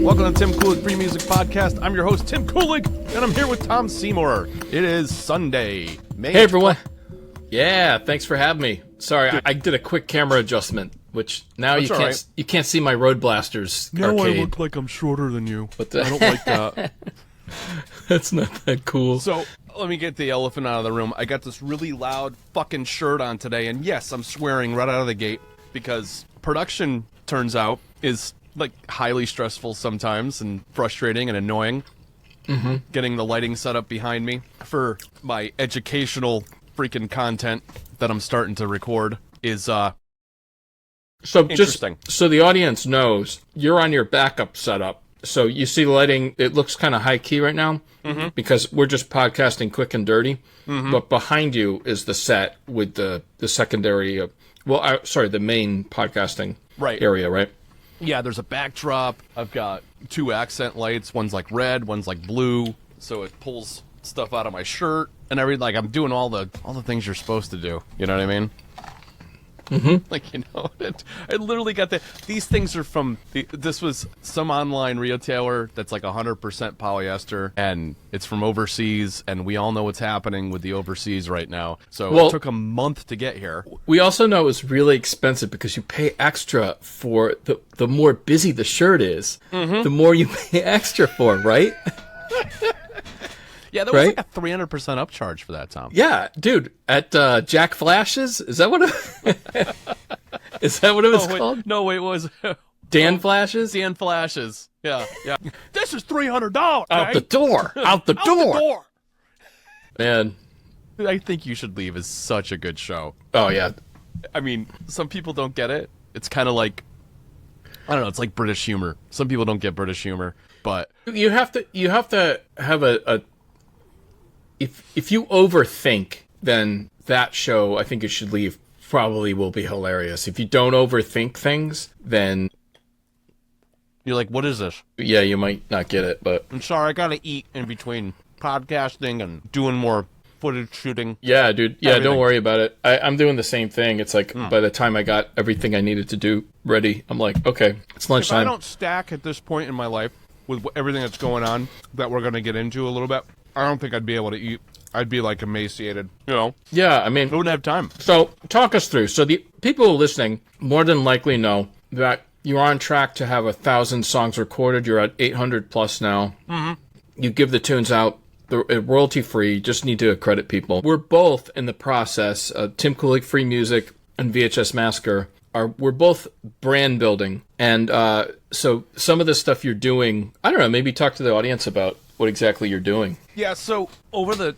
Welcome to Tim Kulig Free Music Podcast. I'm your host, Tim Kulig, and I'm here with Tom Seymour. It is Sunday, May. Hey, everyone. Yeah, thanks for having me. Sorry, I did a quick camera adjustment, which now you can't see my Road Blasters now arcade. I look like I'm shorter than you. But I don't like that. That's not that cool. So, let me get the elephant out of the room. I got this really loud fucking shirt on today, and yes, I'm swearing right out of the gate, because production, turns out, is like highly stressful sometimes and frustrating and annoying. Mm-hmm. Getting the lighting set up behind me for my educational freaking content that I'm starting to record is so interesting. Just so the audience knows, you're on your backup setup. So you see the lighting, it looks kind of high key right now, because we're just podcasting quick and dirty. Mm-hmm. But behind you is the set with the secondary, the main podcasting area, right? Yeah, there's a backdrop. I've got two accent lights. One's like red, one's like blue. So it pulls stuff out of my shirt and everything. Like, I'm doing all the things you're supposed to do. You know what I mean? Mm-hmm. Like, you know, I literally got these things are from, this was some online retailer that's like 100% polyester, and it's from overseas, and we all know what's happening with the overseas right now. So it took a month to get here. We also know it's really expensive because you pay extra for the more busy the shirt is, the more you pay extra for, right? Yeah, there was like a 300% upcharge for that, Tom. Yeah, dude, at Jack Flash's, is that what it was called? No, wait, what was it? Dan Flash's? Dan Flash's. Yeah. This is $300. Out the door. Out the door. Man. I think You Should Leave is such a good show. Oh, yeah. I mean, some people don't get it. It's kind of like, I don't know, it's like British humor. Some people don't get British humor, but you have to have a if you overthink, then that show, I think You Should Leave, probably will be hilarious. If you don't overthink things, then you're like, what is this? Yeah, you might not get it, but I'm sorry, I gotta eat in between podcasting and doing more footage shooting. Yeah, dude. Yeah, everything. Don't worry about it. I'm doing the same thing. It's like by the time I got everything I needed to do ready, I'm like, okay, it's lunchtime. If I don't stack at this point in my life with everything that's going on that we're gonna get into a little bit, I don't think I'd be able to eat. I'd be like emaciated, you know? Yeah, I mean, I wouldn't have time. So talk us through. So the people listening more than likely know that you're on track to have 1,000 songs recorded. You're at 800 plus now. Mm-hmm. You give the tunes out. They're royalty free. Just need to accredit people. We're both in the process. Tim Kulig Free Music and VHS Massacre we're both brand building. And so some of the stuff you're doing, I don't know, maybe talk to the audience about what exactly you're doing. Yeah, so over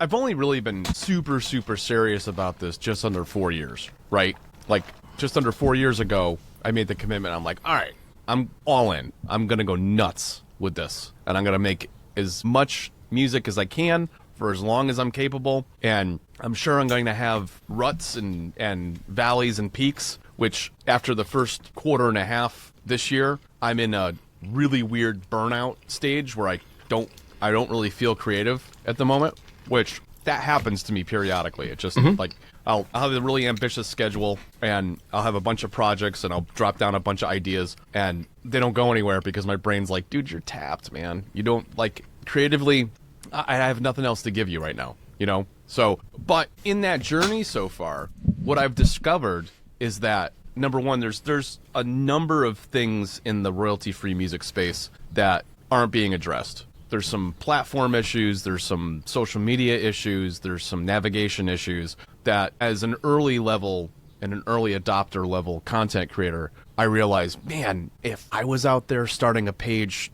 I've only really been super, super serious about this just under 4 years, right? Like, just under 4 years ago, I made the commitment. I'm like, all right, I'm all in. I'm going to go nuts with this. And I'm going to make as much music as I can for as long as I'm capable. And I'm sure I'm going to have ruts and valleys and peaks, which after the first quarter and a half this year, I'm in a really weird burnout stage where I don't really feel creative at the moment, which that happens to me periodically. It just like I'll have a really ambitious schedule, and I'll have a bunch of projects, and I'll drop down a bunch of ideas, and they don't go anywhere because my brain's like, dude, you're tapped, man. You don't, like, creatively, I have nothing else to give you right now, you know? So, but in that journey so far, what I've discovered is that, number one, there's a number of things in the royalty-free music space that aren't being addressed. There's some platform issues, there's some social media issues, there's some navigation issues that, as an early level and an early adopter level content creator, I realized, man, if I was out there starting a page,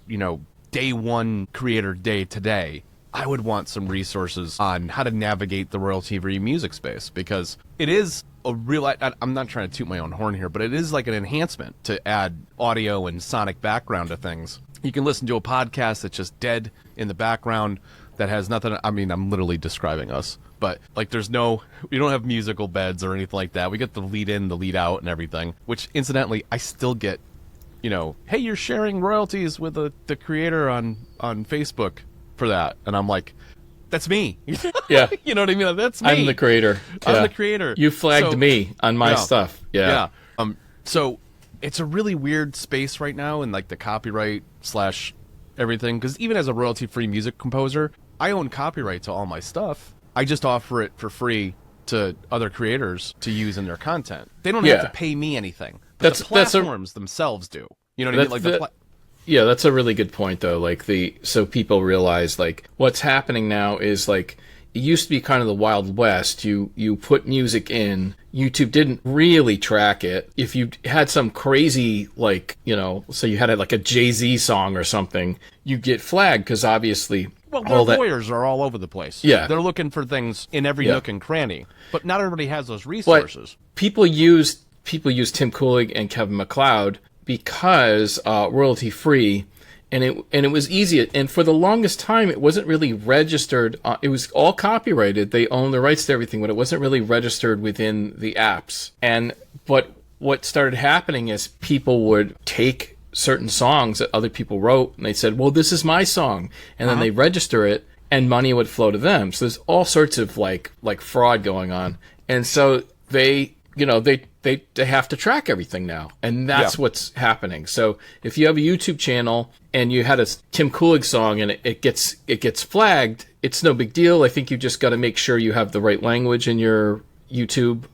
day one creator day today, I would want some resources on how to navigate the royalty-free music space, because it is a real, I'm not trying to toot my own horn here, but it is like an enhancement to add audio and sonic background to things. You can listen to a podcast that's just dead in the background that has nothing. I mean, I'm literally describing us, but like we don't have musical beds or anything like that. We get the lead in, the lead out, and everything, which incidentally, I still get, hey, you're sharing royalties with the creator on Facebook for that. And I'm like, that's me. Yeah. You know what I mean? That's me. I'm the creator. I'm the creator. You flagged me on my stuff. Yeah. So it's a really weird space right now in like the copyright slash everything, because even as a royalty-free music composer, I own copyright to all my stuff. I just offer it for free to other creators to use in their content. They don't have to pay me anything. But the platforms themselves do. You know what I mean? Like yeah, that's a really good point, though. Like so people realize like what's happening now is like it used to be kind of the Wild West. You put music in, YouTube didn't really track it. If you had some crazy like so you had like a Jay-Z song or something, you get flagged because obviously. Well, their lawyers are all over the place. Yeah, they're looking for things in every nook and cranny, but not everybody has those resources. But people use Tim Coolig and Kevin MacLeod because royalty free, and it was easy. And for the longest time, it wasn't really registered. It was all copyrighted. They owned the rights to everything, but it wasn't really registered within the apps. But what started happening is people would take certain songs that other people wrote, and they said, well, this is my song, and then they register it, and money would flow to them. So there's all sorts of like fraud going on, and so they have to track everything now, and that's what's happening. So if you have a YouTube channel and you had a Tim Coolig song and it gets flagged, it's no big deal. I think you just got to make sure you have the right language in your YouTube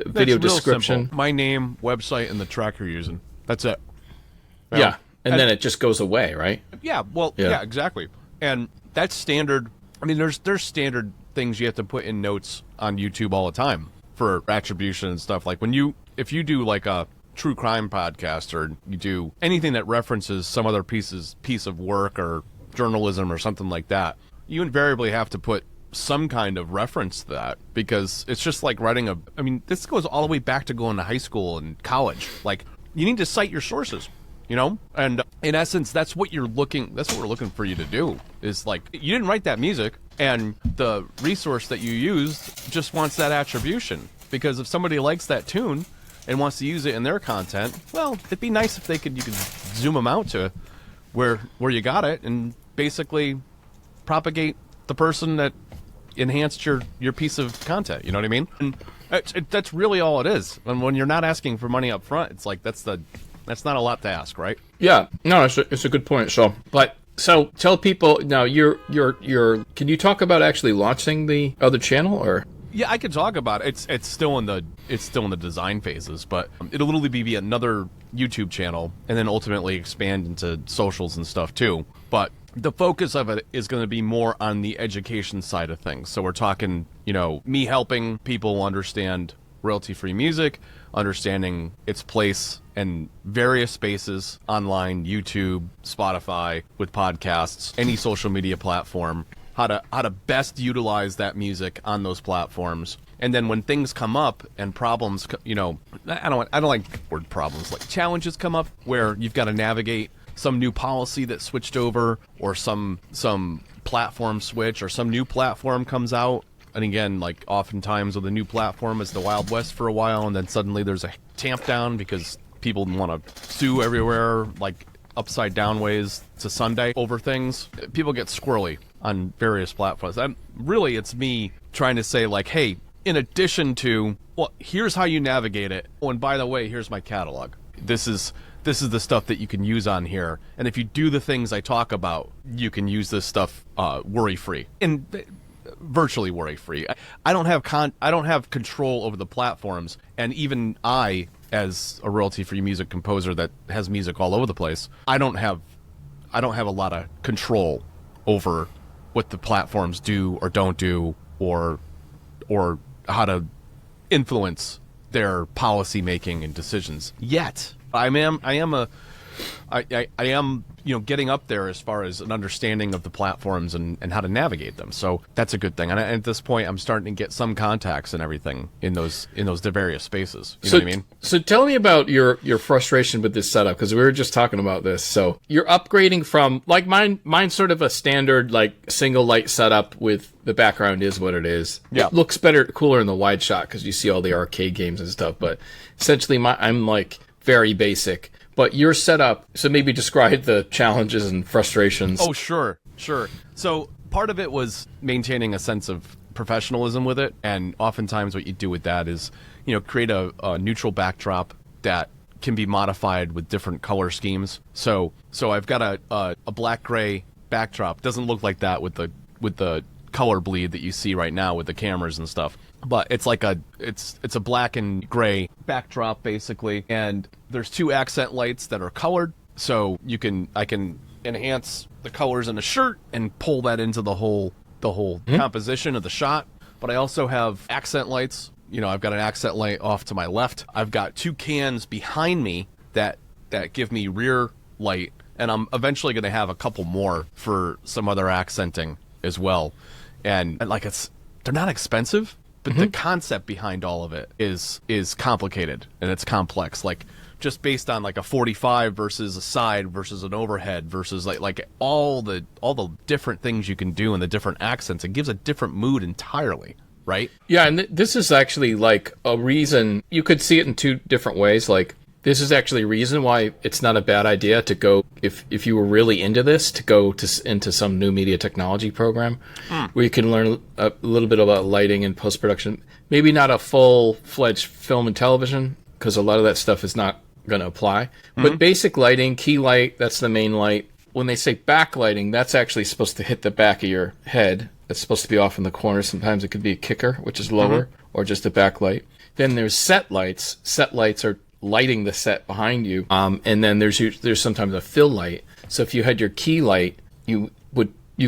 video description. Simple. My name, website, and the track you're using. That's it. Yeah, and then it just goes away, right? Yeah, well, yeah, exactly. And that's standard. I mean, there's standard things you have to put in notes on YouTube all the time for attribution and stuff. Like if you do like a true crime podcast, or you do anything that references some other piece of work or journalism or something like that, you invariably have to put some kind of reference to that, because it's just like writing I mean, this goes all the way back to going to high school and college. Like, you need to cite your sources. And in essence, that's what we're looking for you to do, is like, you didn't write that music, and the resource that you used just wants that attribution, because if somebody likes that tune and wants to use it in their content, well, it'd be nice if you could zoom them out to where you got it and basically propagate the person that enhanced your piece of content. You know what I mean? And that's really all it is. And when you're not asking for money up front, it's like that's not a lot to ask, right? Yeah, no, it's a good point. So tell people now. Can you talk about actually launching the other channel, or? Yeah, I could talk about it. It's still in the design phases, but it'll literally be another YouTube channel, and then ultimately expand into socials and stuff too. But the focus of it is going to be more on the education side of things. So we're talking, me helping people understand royalty-free music, understanding its place in various spaces online, YouTube, Spotify, with podcasts, any social media platform, how to best utilize that music on those platforms. And then when things come up and problems, I don't like the word problems, like challenges come up where you've got to navigate some new policy that switched over, or some platform switch, or some new platform comes out. And again, like oftentimes with a new platform, it's the Wild West for a while, and then suddenly there's a tamp down because people want to sue everywhere, like upside down ways to Sunday over things. People get squirrely on various platforms. It's me trying to say, like, hey, in addition to, well, here's how you navigate it. Oh, and by the way, here's my catalog. This is the stuff that you can use on here. And if you do the things I talk about, you can use this stuff worry-free. And virtually worry-free. I don't have control over the platforms, and even I, as a royalty-free music composer that has music all over the place, I don't have a lot of control over what the platforms do or don't do, or how to influence their policy making and decisions. Yet I am getting up there as far as an understanding of the platforms and how to navigate them. So that's a good thing. And at this point, I'm starting to get some contacts and everything in those various spaces. You know what I mean? So tell me about your frustration with this setup, because we were just talking about this. So you're upgrading from, like, mine's sort of a standard, like, single light setup with the background is what it is. Yeah. It looks cooler in the wide shot because you see all the arcade games and stuff. But essentially, I'm like very basic. But your setup, so maybe describe the challenges and frustrations. Oh, sure. So part of it was maintaining a sense of professionalism with it, and oftentimes what you do with that is, create a neutral backdrop that can be modified with different color schemes. So I've got a black gray backdrop. Doesn't look like that with the color bleed that you see right now with the cameras and stuff. But it's like it's a black and gray backdrop basically, and there's 2 accent lights that are colored. So I can enhance the colors in a shirt and pull that into the whole composition of the shot. But I also have accent lights. I've got an accent light off to my left. I've got 2 cans behind me that give me rear light, and I'm eventually going to have a couple more for some other accenting as well. And like they're not expensive, but the concept behind all of it is complicated and it's complex. Like just based on like a 45 versus a side versus an overhead versus like all the different things you can do and the different accents, it gives a different mood entirely. Right? Yeah, and this is actually like a reason, you could see it in 2 different ways. Like, this is actually a reason why it's not a bad idea to go, if you were really into this, to go into some new media technology program where you can learn a little bit about lighting and post-production. Maybe not a full-fledged film and television, because a lot of that stuff is not going to apply. But basic lighting, key light, that's the main light. When they say backlighting, that's actually supposed to hit the back of your head. It's supposed to be off in the corner. Sometimes it could be a kicker, which is lower, or just a backlight. Then there's set lights. Set lights are lighting the set behind you. And then there's sometimes a fill light. So if you had your key light, you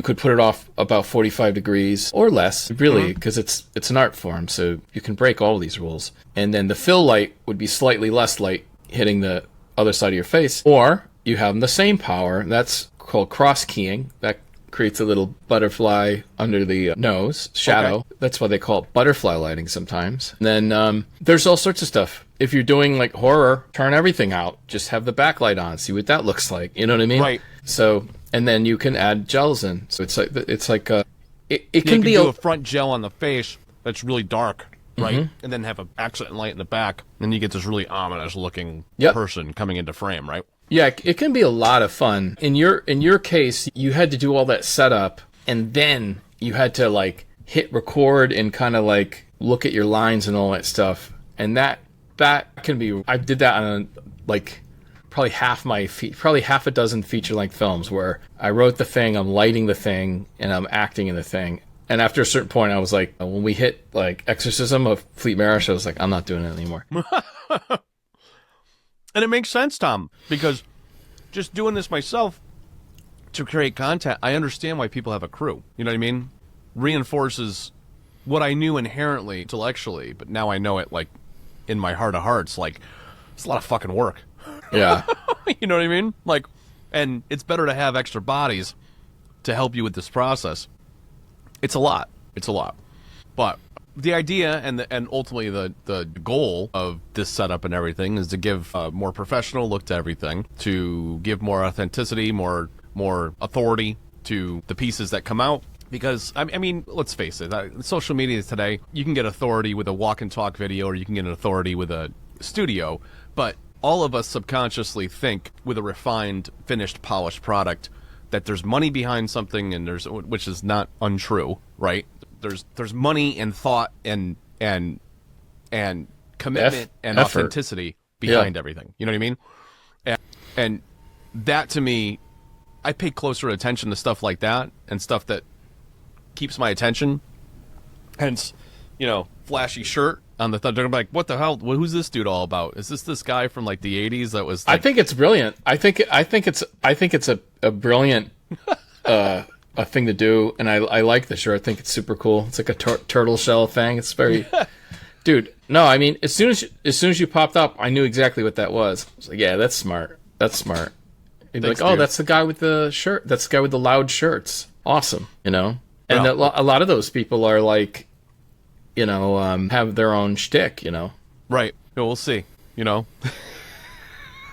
could put it off about 45 degrees or less, really, because it's an art form. So you can break all these rules. And then the fill light would be slightly less light hitting the other side of your face. Or you have the same power. That's called cross keying. That creates a little butterfly under the nose, shadow. Okay. That's why they call it butterfly lighting sometimes. And then there's all sorts of stuff. If you're doing like horror, turn everything out. Just have the backlight on. See what that looks like. You know what I mean? Right. So, and then you can add gels in. So it can be do a front gel on the face that's really dark, right? And then have an accent light in the back. And you get this really ominous looking person coming into frame, right? Yeah, it can be a lot of fun. In your case, you had to do all that setup, and then you had to like hit record and kind of like look at your lines and all that stuff. And that can be. I did that on like probably half a dozen feature-length films where I wrote the thing, I'm lighting the thing, and I'm acting in the thing. And after a certain point, I was like, when we hit like Exorcism of Fleet Marriage, I was like, I'm not doing it anymore. And it makes sense, Tom, because just doing this myself to create content, I understand why people have a crew. You know what I mean? Reinforces what I knew inherently, intellectually, but now I know it like in my heart of hearts. Like, it's a lot of fucking work. Yeah. You know what I mean? Like, and it's better to have extra bodies to help you with this process. It's a lot. It's a lot. But the idea and ultimately the goal of this setup and everything is to give a more professional look to everything, to give more authenticity, more authority to the pieces that come out. Because, I mean, let's face it, social media today, you can get authority with a walk and talk video, or you can get an authority with a studio. But all of us subconsciously think with a refined, finished, polished product that there's money behind something, and which is not untrue, right? There's money and thought and commitment and effort. Authenticity behind everything. You know what I mean? And that, to me, I pay closer attention to stuff like that and stuff that keeps my attention. Hence, flashy shirt on the thumb. I'm like, what the hell? Who's this dude all about? Is this guy from like the 80s that was like... I think it's brilliant. I think it's a brilliant a thing to do, and I like the shirt. I think it's super cool. It's like a turtle shell thing. It's very, dude. No, I mean, as soon as you popped up, I knew exactly what that was. I was like, yeah, that's smart. That's smart. You'd be like, oh, that's the guy with the shirt. That's the guy with the loud shirts. Awesome, And a lot of those people are like, have their own shtick, Right. We'll see.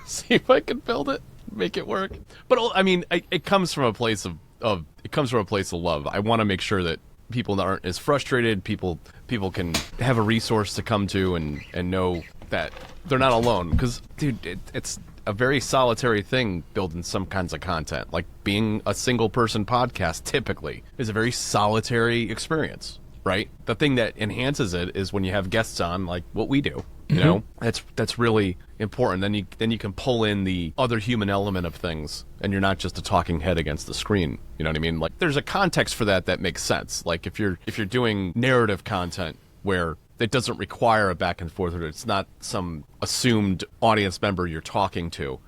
See if I can build it, make it work. But I mean, it comes from a place of love. I want to make sure that people aren't as frustrated. People can have a resource to come to and know that they're not alone. Because, dude, it's a very solitary thing building some kinds of content. Like being a single person podcast typically is a very solitary experience, right? The thing that enhances it is when you have guests on, like what we do. You know, that's really important. Then you can pull in the other human element of things, and you're not just a talking head against the screen. You know what I mean? Like, there's a context for that makes sense. Like, if you're doing narrative content where it doesn't require a back and forth, or it's not some assumed audience member you're talking to,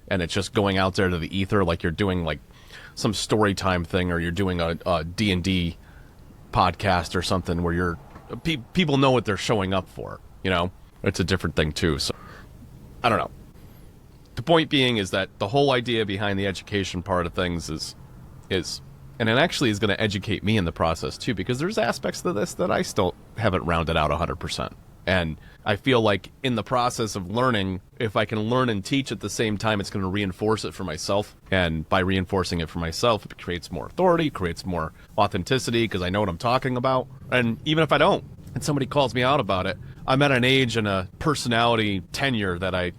and it's just going out there to the ether, like you're doing like some story time thing, or you're doing a D&D podcast or something where you're people know what they're showing up for. You know, it's a different thing too. So I don't know. The point being is that the whole idea behind the education part of things is and it actually is going to educate me in the process too, because there's aspects to this that I still haven't rounded out 100%. And I feel like in the process of learning, if I can learn and teach at the same time, it's going to reinforce it for myself. And by reinforcing it for myself, it creates more authority, creates more authenticity, because I know what I'm talking about. And even if I don't, and somebody calls me out about it, I'm at an age and a personality tenure that I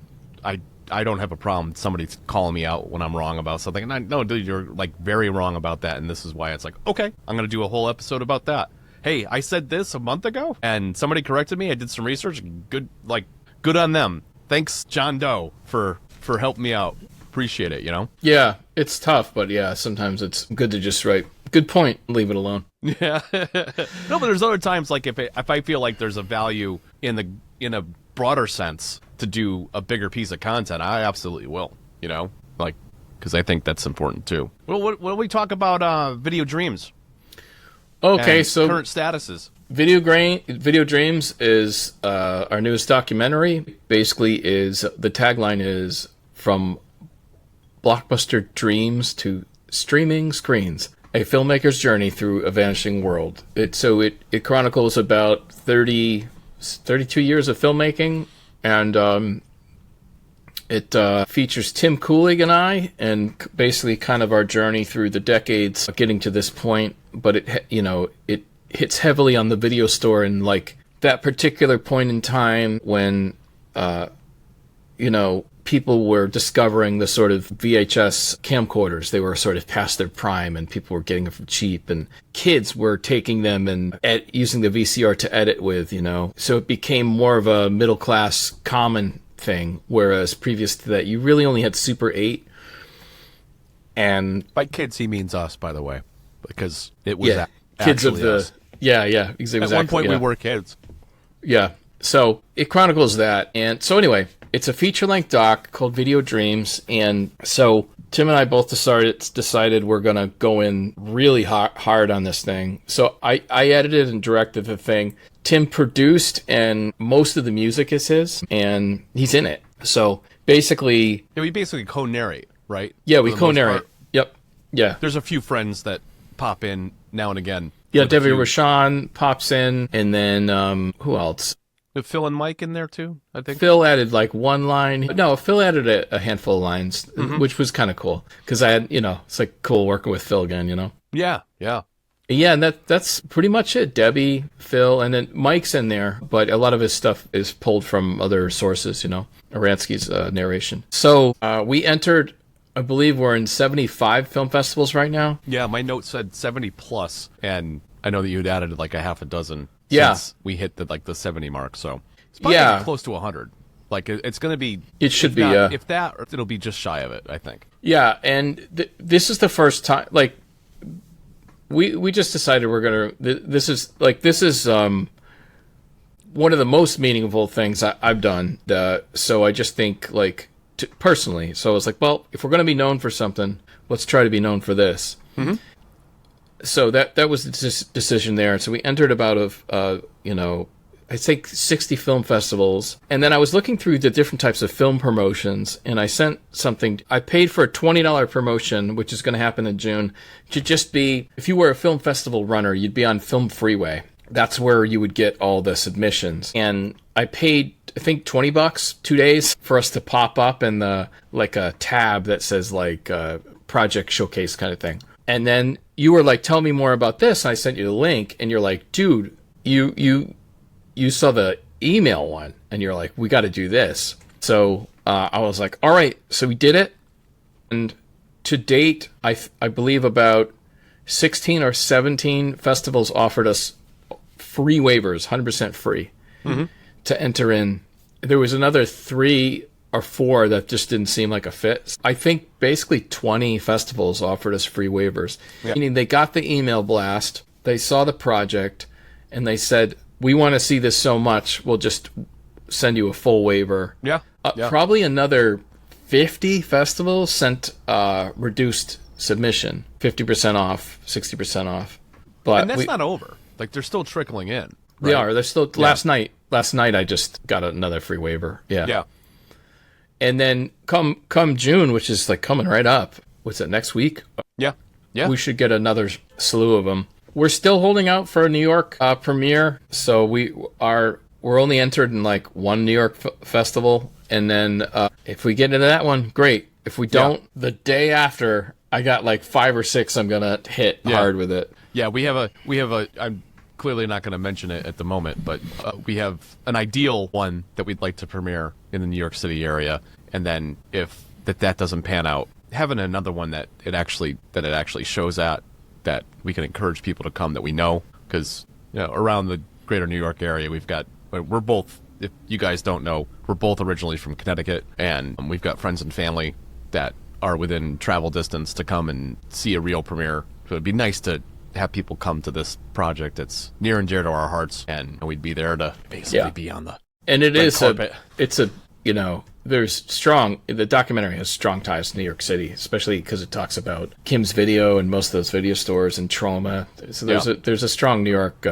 don't have a problem somebody calling me out when I'm wrong about something. And no, dude, you're like very wrong about that. And this is why. It's like, okay, I'm going to do a whole episode about that. Hey, I said this a month ago and somebody corrected me. I did some research. Good on them. Thanks, John Doe, for helping me out. Appreciate it, you know? Yeah, it's tough, but yeah, sometimes it's good to just write, good point, leave it alone. Yeah. No, but there's other times, like if I feel like there's a value in a broader sense to do a bigger piece of content, I absolutely will, you know? Like, because I think that's important too. Well, what do we talk about Video Dreams? Okay, so current statuses. Video Dreams is our newest documentary. Basically, the tagline is from blockbuster dreams to streaming screens: a filmmaker's journey through a vanishing world. It chronicles about 32 years of filmmaking, and it features Tim Coolig and I, and basically kind of our journey through the decades getting to this point. But it hits heavily on the video store and like that particular point in time when people were discovering the sort of VHS camcorders. They were sort of past their prime, and people were getting them for cheap, and kids were taking them and using the VCR to edit with. So it became more of a middle class common thing, whereas previous to that, you really only had Super 8. And by kids, he means us, by the way, because it was kids of the us. Exactly. At one point, we were kids. Yeah. So it chronicles that, and so anyway, it's a feature-length doc called Video Dreams, and so Tim and I both decided we're gonna go in really hard on this thing. So I edited and directed the thing. Tim produced, and most of the music is his, and he's in it. So basically, we basically co-narrate, right? Yeah, we co-narrate. Yep. Yeah. There's a few friends that pop in now and again. Yeah, Debbie Rashan pops in, and then who else? With Phil and Mike in there too, I think. Phil added like one line. No, Phil added a handful of lines, which was kind of cool because I had, it's like cool working with Phil again, Yeah. Yeah, and that's pretty much it. Debbie, Phil, and then Mike's in there, but a lot of his stuff is pulled from other sources, Aransky's narration. So we entered, I believe we're in 75 film festivals right now. Yeah, my note said 70 plus, and I know that you'd added like a half a dozen. Yeah, since we hit the 70 mark, so it's probably gonna be close to 100. Like it's going to be. It should be. If that, it'll be just shy of it, I think. Yeah, and this is the first time. Like, we just decided we're gonna. This is one of the most meaningful things I've done. So I just think personally. So I was like, well, if we're gonna be known for something, let's try to be known for this. Mm-hmm. So that was the decision there. So we entered about I think 60 film festivals. And then I was looking through the different types of film promotions, and I sent something. I paid for a $20 promotion, which is going to happen in June, to just be, if you were a film festival runner, you'd be on Film Freeway. That's where you would get all the submissions. And I paid, I think, $20 2 days for us to pop up in the, like a tab that says project showcase kind of thing. And then you were like, tell me more about this. And I sent you the link, and you're like, dude, you saw the email one, and you're like, we got to do this. So I was like, all right. So we did it. And to date, I believe about 16 or 17 festivals offered us free waivers, 100% free, to enter in there was another 3 or 4 that just didn't seem like a fit. I think basically 20 festivals offered us free waivers. Yeah. Meaning they got the email blast, they saw the project, and they said, we want to see this so much, we'll just send you a full waiver. Yeah. Probably another 50 festivals sent reduced submission, 50% off, 60% off. But and that's not over. Like, they're still trickling in. Right? They are. They're still. Last night I just got another free waiver. Yeah. Yeah. And then come June, which is like coming right up. What's it, next week? Yeah. Yeah. We should get another slew of them. We're still holding out for a New York premiere, so we're only entered in like one New York festival, and then if we get into that one, great. If we don't, the day after, I got like 5 or 6 I'm gonna hit hard with it. Yeah, we have a. I'm clearly not going to mention it at the moment, but we have an ideal one that we'd like to premiere in the New York City area, and then if that doesn't pan out, having another one that it actually shows at, that we can encourage people to come that we know, because around the greater New York area, we're both, if you guys don't know, we're both originally from Connecticut, and we've got friends and family that are within travel distance to come and see a real premiere. So it'd be nice to have people come to this project. It's near and dear to our hearts, and we'd be there to basically be on the and it is carpet. The documentary has strong ties to New York City, especially because it talks about Kim's Video and most of those video stores and Trauma. So there's a strong New York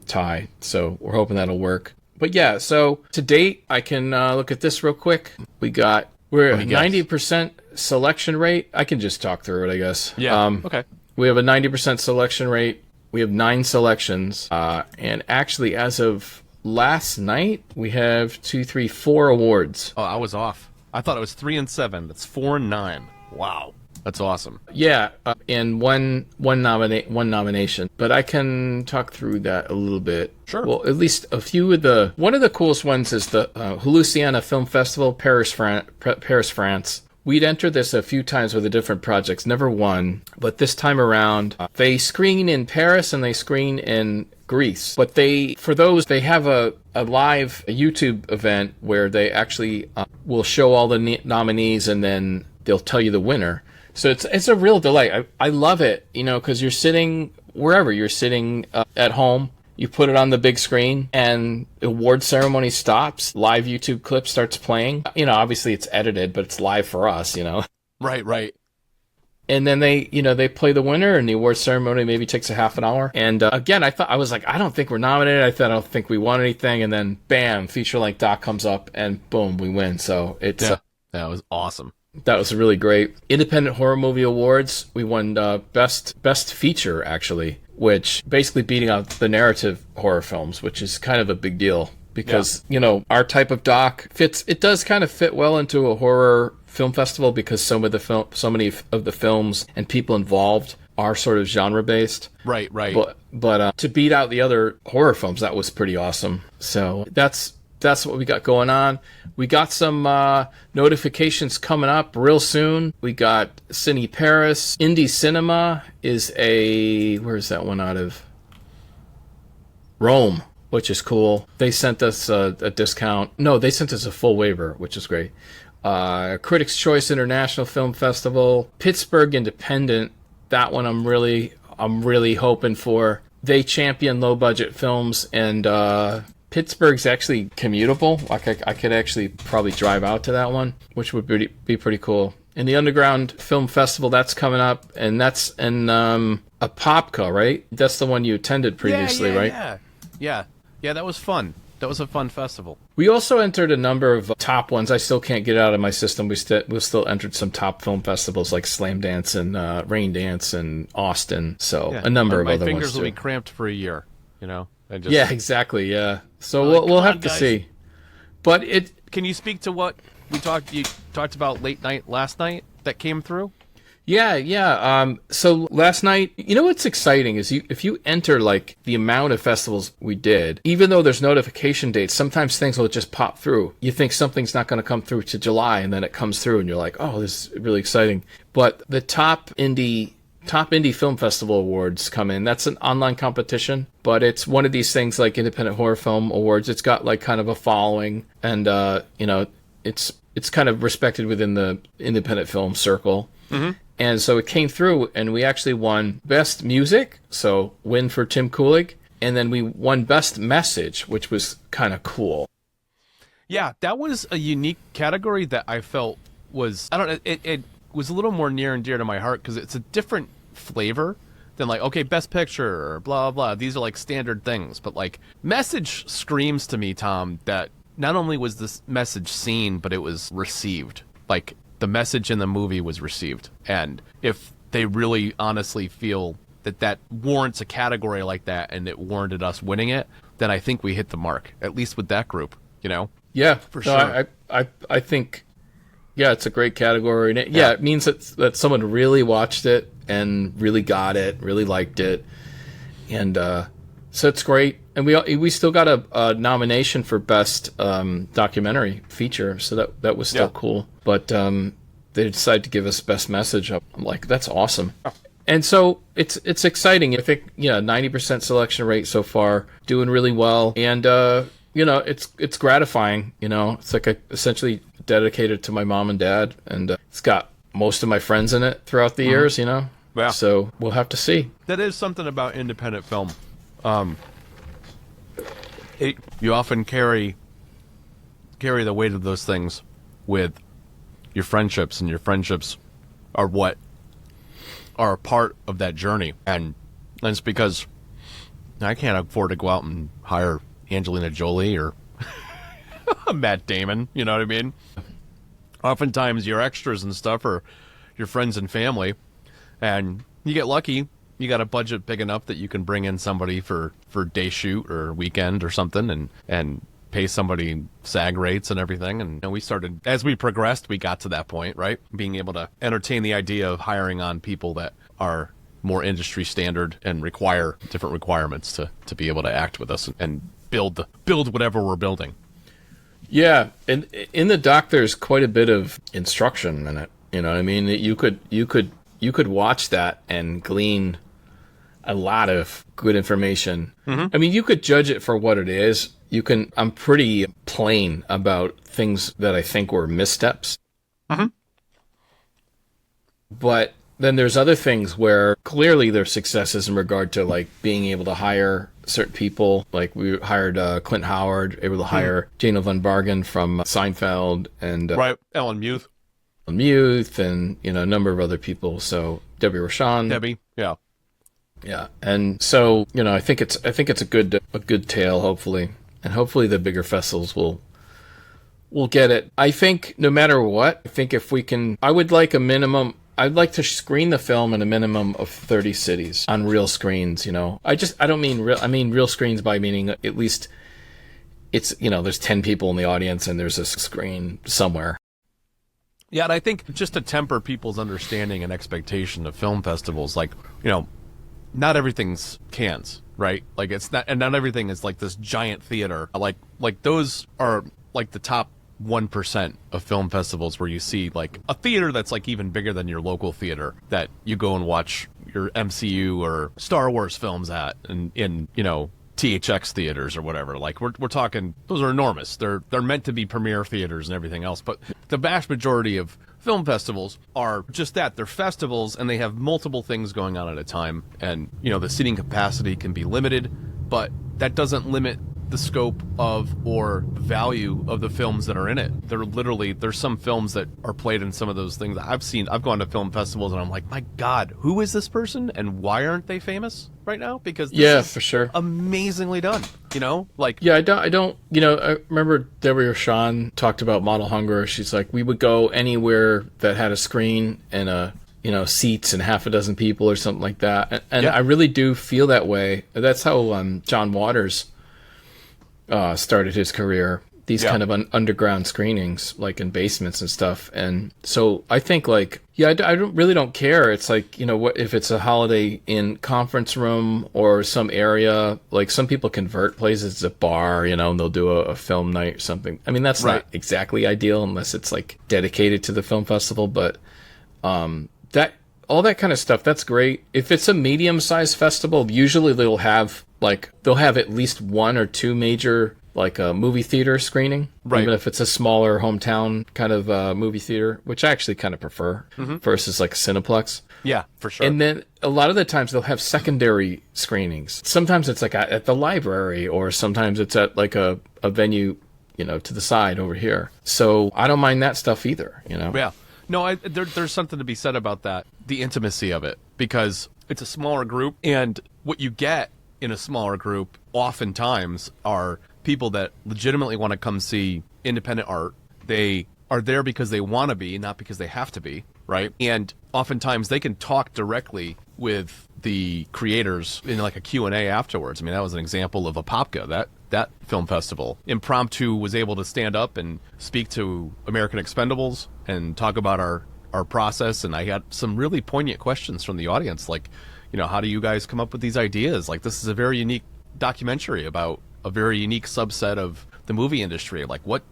tie. So we're hoping that'll work. But yeah, so to date, I can look at this real quick. We're at 90% selection rate. I can just talk through it, I guess. Yeah. Okay. We have a 90% selection rate. We have 9 selections. And actually, as of last night, we have 4 awards. Oh, I was off. I thought it was 3 and 7. That's 4 and 9. Wow. That's awesome. Yeah, and one nomination. But I can talk through that a little bit. Sure. Well, at least a few of the... One of the coolest ones is the Louisiana Film Festival, Paris, France. We'd entered this a few times with the different projects, never won. But this time around, they screen in Paris and they screen in Greece. But they have a live YouTube event where they actually will show all the nominees, and then they'll tell you the winner. So it's a real delight. I love it, because you're sitting wherever. You're sitting at home. You put it on the big screen, and the award ceremony stops. Live YouTube clip starts playing. Obviously it's edited, but it's live for us, Right. And then they play the winner, and the award ceremony maybe takes a half an hour. And again, I was like, I don't think we're nominated. I don't think we won anything. And then bam, feature-length doc comes up, and boom, we win. So it's that was awesome. That was really great. Independent Horror Movie Awards. We won best feature, actually, which basically beating out the narrative horror films, which is kind of a big deal because, our type of doc it does kind of fit well into a horror film festival because so many of the films and people involved are sort of genre based. Right. But to beat out the other horror films, that was pretty awesome. So that's what we got going on. We got some notifications coming up real soon. We got Cine Paris. Indie Cinema is where is that one out of? Rome, which is cool. They sent us a discount. No, they sent us a full waiver, which is great. Critics' Choice International Film Festival. Pittsburgh Independent. That one I'm really hoping for. They champion low budget films, and Pittsburgh's actually commutable. I could actually probably drive out to that one, which would be pretty cool. And the Underground Film Festival, that's coming up, and that's in Apopka, right? That's the one you attended previously, right? Yeah, that was fun. That was a fun festival. We also entered a number of top ones. I still can't get it out of my system. We still entered some top film festivals like Slam Dance and Rain Dance and Austin. So a number of other ones. My fingers will be cramped for a year, Yeah, exactly. Yeah. So we'll have to see. But can you speak to what you talked about late night last night that came through? Yeah. So last night, what's exciting is if you enter like the amount of festivals we did, even though there's notification dates, sometimes things will just pop through. You think something's not going to come through to July, and then it comes through, and you're like, oh, this is really exciting. But the top indie Top Indie Film Festival Awards come in. That's an online competition, but it's one of these things like Independent Horror Film Awards. It's got like kind of a following, and it's kind of respected within the independent film circle. Mm-hmm. And so it came through, and we actually won Best Music, so win for Tim Kulig, and then we won Best Message, which was kind of cool. Yeah, that was a unique category that I felt was, I don't know, it was a little more near and dear to my heart because it's a different flavor than like, okay, Best Picture or blah, blah. These are like standard things. But like Message screams to me, Tom, that not only was this message seen, but it was received. Like the message in the movie was received. And if they really honestly feel that warrants a category like that and it warranted us winning it, then I think we hit the mark, at least with that group, you know? Yeah, for sure. I think, yeah, it's a great category. And it means that someone really watched it and really got it, really liked it. And so it's great. And we still got a nomination for Best Documentary Feature, so that was still cool. But they decided to give us Best Message. I'm like, that's awesome. And so it's exciting. I think 90% selection rate so far, doing really well. And it's gratifying. It's like essentially dedicated to my mom and dad, and it's got most of my friends in it throughout the years. Yeah. So we'll have to see. That is something about independent film. You often carry the weight of those things with your friendships, and your friendships are what are a part of that journey. And it's because I can't afford to go out and hire Angelina Jolie or Matt Damon, you know what I mean? Oftentimes your extras and stuff are your friends and family, and you get lucky. You got a budget big enough that you can bring in somebody for day shoot or weekend or something, and pay somebody SAG rates and everything. And we started, as we progressed, we got to that point, right? Being able to entertain the idea of hiring on people that are more industry standard and require different requirements to be able to act with us and build whatever we're building. Yeah, and in the doc, there's quite a bit of instruction in it. You know what I mean? You could watch that and glean a lot of good information. Mm-hmm. I mean, you could judge it for what it is. I'm pretty plain about things that I think were missteps. Mm-hmm. But then there's other things where clearly there's successes in regard to like being able to hire certain people. Like we hired Clint Howard, able to hire Jana Van Bargen from Seinfeld, and Ellen Muth, and a number of other people. So Debbie Rochon, yeah, and so I think it's a good tale, hopefully, and hopefully the bigger festivals will get it. I think no matter what, I think if we can, I'd like to screen the film in a minimum of 30 cities on real screens. I don't mean real. I mean real screens by meaning at least it's there's 10 people in the audience and there's a screen somewhere. Yeah, and I think just to temper people's understanding and expectation of film festivals, like not everything's Cannes, right? Like it's not, and not everything is like this giant theater. Like those are like the top 1% of film festivals where you see like a theater that's like even bigger than your local theater that you go and watch your MCU or Star Wars films at in THX theaters or whatever. Like we're talking, those are enormous. They're meant to be premier theaters and everything else, but the vast majority of film festivals are just that. They're festivals, and they have multiple things going on at a time, and the seating capacity can be limited, but that doesn't limit the scope of or value of the films that are in it. There's some films that are played in some of those things I've seen. I've gone to film festivals and I'm like, my God, who is this person and why aren't they famous right now? Because this is for sure amazingly done. I remember Debbie Rochon talked about Model Hunger. She's like, we would go anywhere that had a screen and seats and half a dozen people or something like that. And I really do feel that way. That's how John Waters started his career. These kind of underground screenings, like in basements and stuff. And so I think I don't care. It's like, what if it's a Holiday Inn conference room or some area, like some people convert places to bar, and they'll do a film night or something. I mean, that's not exactly ideal unless it's like dedicated to the film festival, but that all that kind of stuff, that's great. If it's a medium-sized festival, usually they'll have at least one or two major, like a movie theater screening, right? Even if it's a smaller hometown kind of movie theater, which I actually kind of prefer versus like a Cineplex. Yeah, for sure. And then a lot of the times they'll have secondary screenings. Sometimes it's like at the library, or sometimes it's at like a venue, to the side over here. So I don't mind that stuff either, Yeah. No, there's something to be said about that, the intimacy of it, because it's a smaller group, and what you get in a smaller group oftentimes are people that legitimately want to come see independent art. They are there because they want to be, not because they have to be, right? And oftentimes they can talk directly with the creators in like a Q&A afterwards. I mean, that was an example of Apopka, that film festival. Impromptu was able to stand up and speak to American Expendables and talk about our process, and I got some really poignant questions from the audience, like, how do you guys come up with these ideas? Like, this is a very unique documentary about a very unique subset of the movie industry. Like, what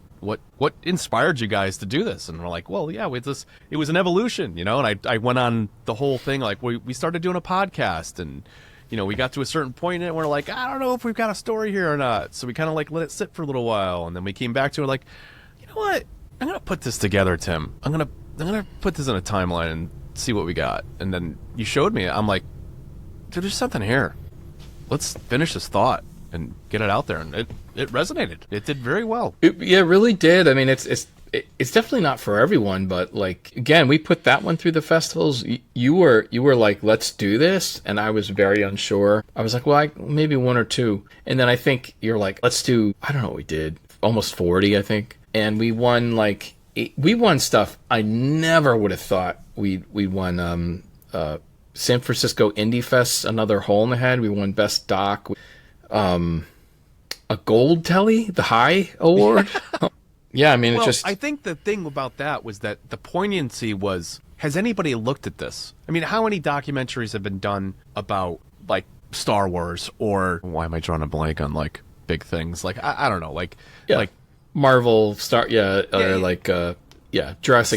inspired you guys to do this? And we're like, well, yeah, it was an evolution, and I went on the whole thing, like, we started doing a podcast, and we got to a certain point and we're like, I don't know if we've got a story here or not. So we kind of like let it sit for a little while, and then we came back to it like, you know what? I'm going to put this together, Tim. I'm going to put this in a timeline and see what we got. And then you showed me. I'm like, dude, there's something here. Let's finish this thought and get it out there. And it resonated. It did very well. It really did. I mean, it's definitely not for everyone, but like, again, we put that one through the festivals. You were like, let's do this. And I was very unsure. I was like, well, maybe one or two. And then I think you're like, let's do, I don't know what we did, almost 40, I think. And we won we won stuff I never would have thought we won. San Francisco Indie Fest, another hole in the head. We won Best Doc. A Gold Telly, the High Award. Yeah, I mean, well, it just... I think the thing about that was that the poignancy was, has anybody looked at this? I mean, how many documentaries have been done about, like, Star Wars, or why am I drawing a blank on, like, big things? Like, I don't know, like... Yeah. Like Marvel, Jurassic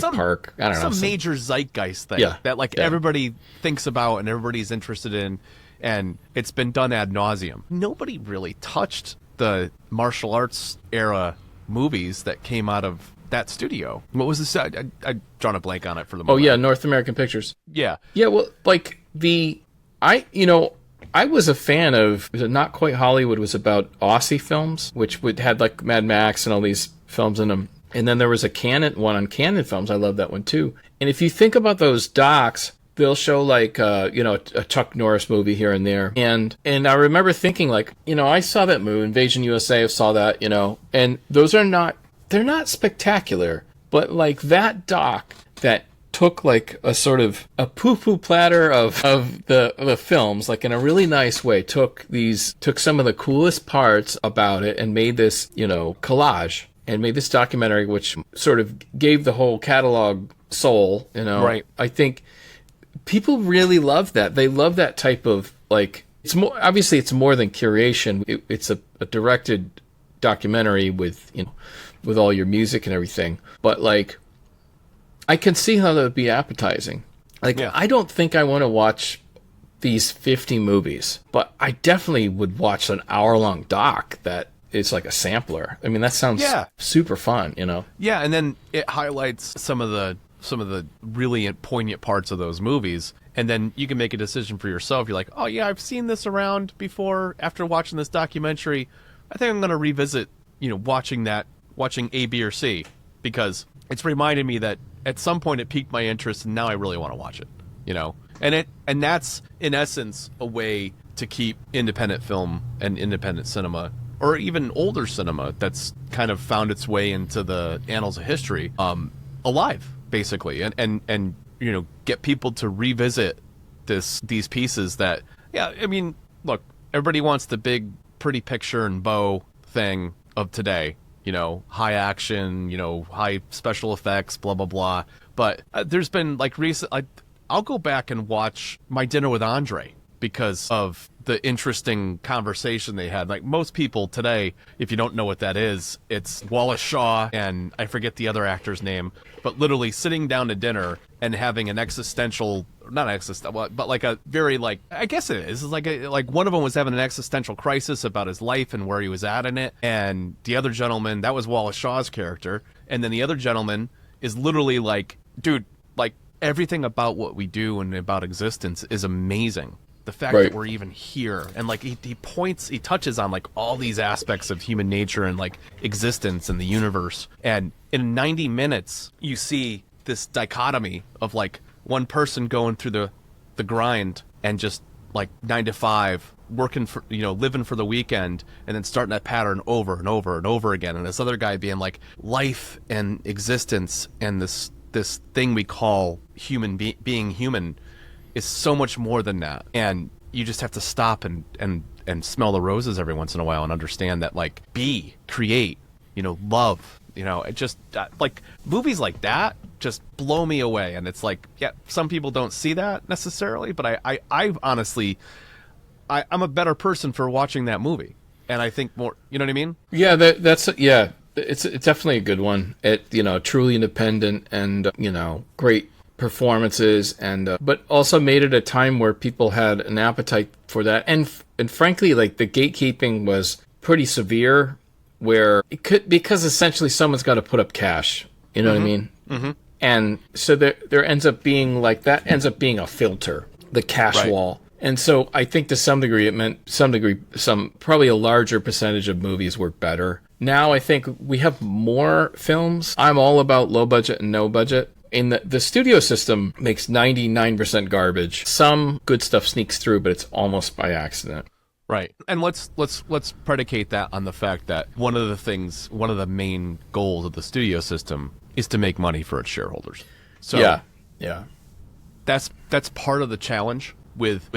Park. I don't know. Some major zeitgeist thing that, like, everybody thinks about and everybody's interested in, and it's been done ad nauseum. Nobody really touched the martial arts era movies that came out of that studio. What was this? I've drawn a blank on it for the moment. Oh, yeah, North American Pictures. Yeah. Yeah, well, like, I was a fan of, Not Quite Hollywood was about Aussie films, which had, like, Mad Max and all these films in them. And then there was a Canon one on Canon Films. I love that one, too. And if you think about those docs, they'll show, like, a Chuck Norris movie here and there. And I remember thinking, like, I saw that movie, Invasion USA, I saw that, and those they're not spectacular, but, like, that doc that took, like, a sort of a poo-poo platter of the films, like, in a really nice way, took some of the coolest parts about it and made this, collage, and made this documentary, which sort of gave the whole catalog soul, Right. I think people really love that. They love that type of, like, it's more than curation. It's a directed documentary with all your music and everything. But, like, I can see how that would be appetizing. Like, I don't think I want to watch these 50 movies, but I definitely would watch an hour-long doc that is like a sampler. I mean, that sounds super fun, Yeah, and then it highlights some of the really poignant parts of those movies, and then you can make a decision for yourself. You're like, oh yeah, I've seen this around before. After watching this documentary, I think I'm going to revisit, watching A, B, or C, because it's reminded me that at some point it piqued my interest, and now I really want to watch it. And that's in essence a way to keep independent film and independent cinema, or even older cinema that's kind of found its way into the annals of history, alive, basically, and get people to revisit these pieces that, I mean, look, everybody wants the big pretty picture and bow thing of today, high action, high special effects, blah blah blah, but there's been, like, I'll go back and watch My Dinner with Andre because of the interesting conversation they had. Like most people today, if you don't know what that is, it's Wallace Shaw and I forget the other actor's name, but literally sitting down to dinner and having an existential, not existential, but like a very like, I guess it is. It's like one of them was having an existential crisis about his life and where he was at in it. And the other gentleman, that was Wallace Shaw's character. And then the other gentleman is literally like, dude, like everything about what we do and about existence is amazing. The fact that we're even here, and like he touches on like all these aspects of human nature and like existence and the universe. And in 90 minutes, you see this dichotomy of like one person going through the grind and just like 9 to 5, working for, living for the weekend, and then starting that pattern over and over and over again. And this other guy being like, life and existence and this thing we call being human is so much more than that. And you just have to stop and smell the roses every once in a while and understand that, like, create, love, it just like movies like that just blow me away. And it's like, yeah, some people don't see that necessarily, but I honestly, I'm a better person for watching that movie. And I think more, you know what I mean? Yeah, it's definitely a good one. It, truly independent and, great performances, and but also made it a time where people had an appetite for that, and frankly, like the gatekeeping was pretty severe, where it could, because essentially someone's got to put up cash, what I mean? Mm-hmm. And so there ends up being like, that ends up being a filter, the cash wall. And so I think to some degree it meant probably a larger percentage of movies were better. Now I think we have more films. I'm all about low budget and no budget. In the studio system makes 99% garbage. Some good stuff sneaks through, but it's almost by accident. Right. And let's predicate that on the fact that one of the main goals of the studio system is to make money for its shareholders. So yeah. That's part of the challenge with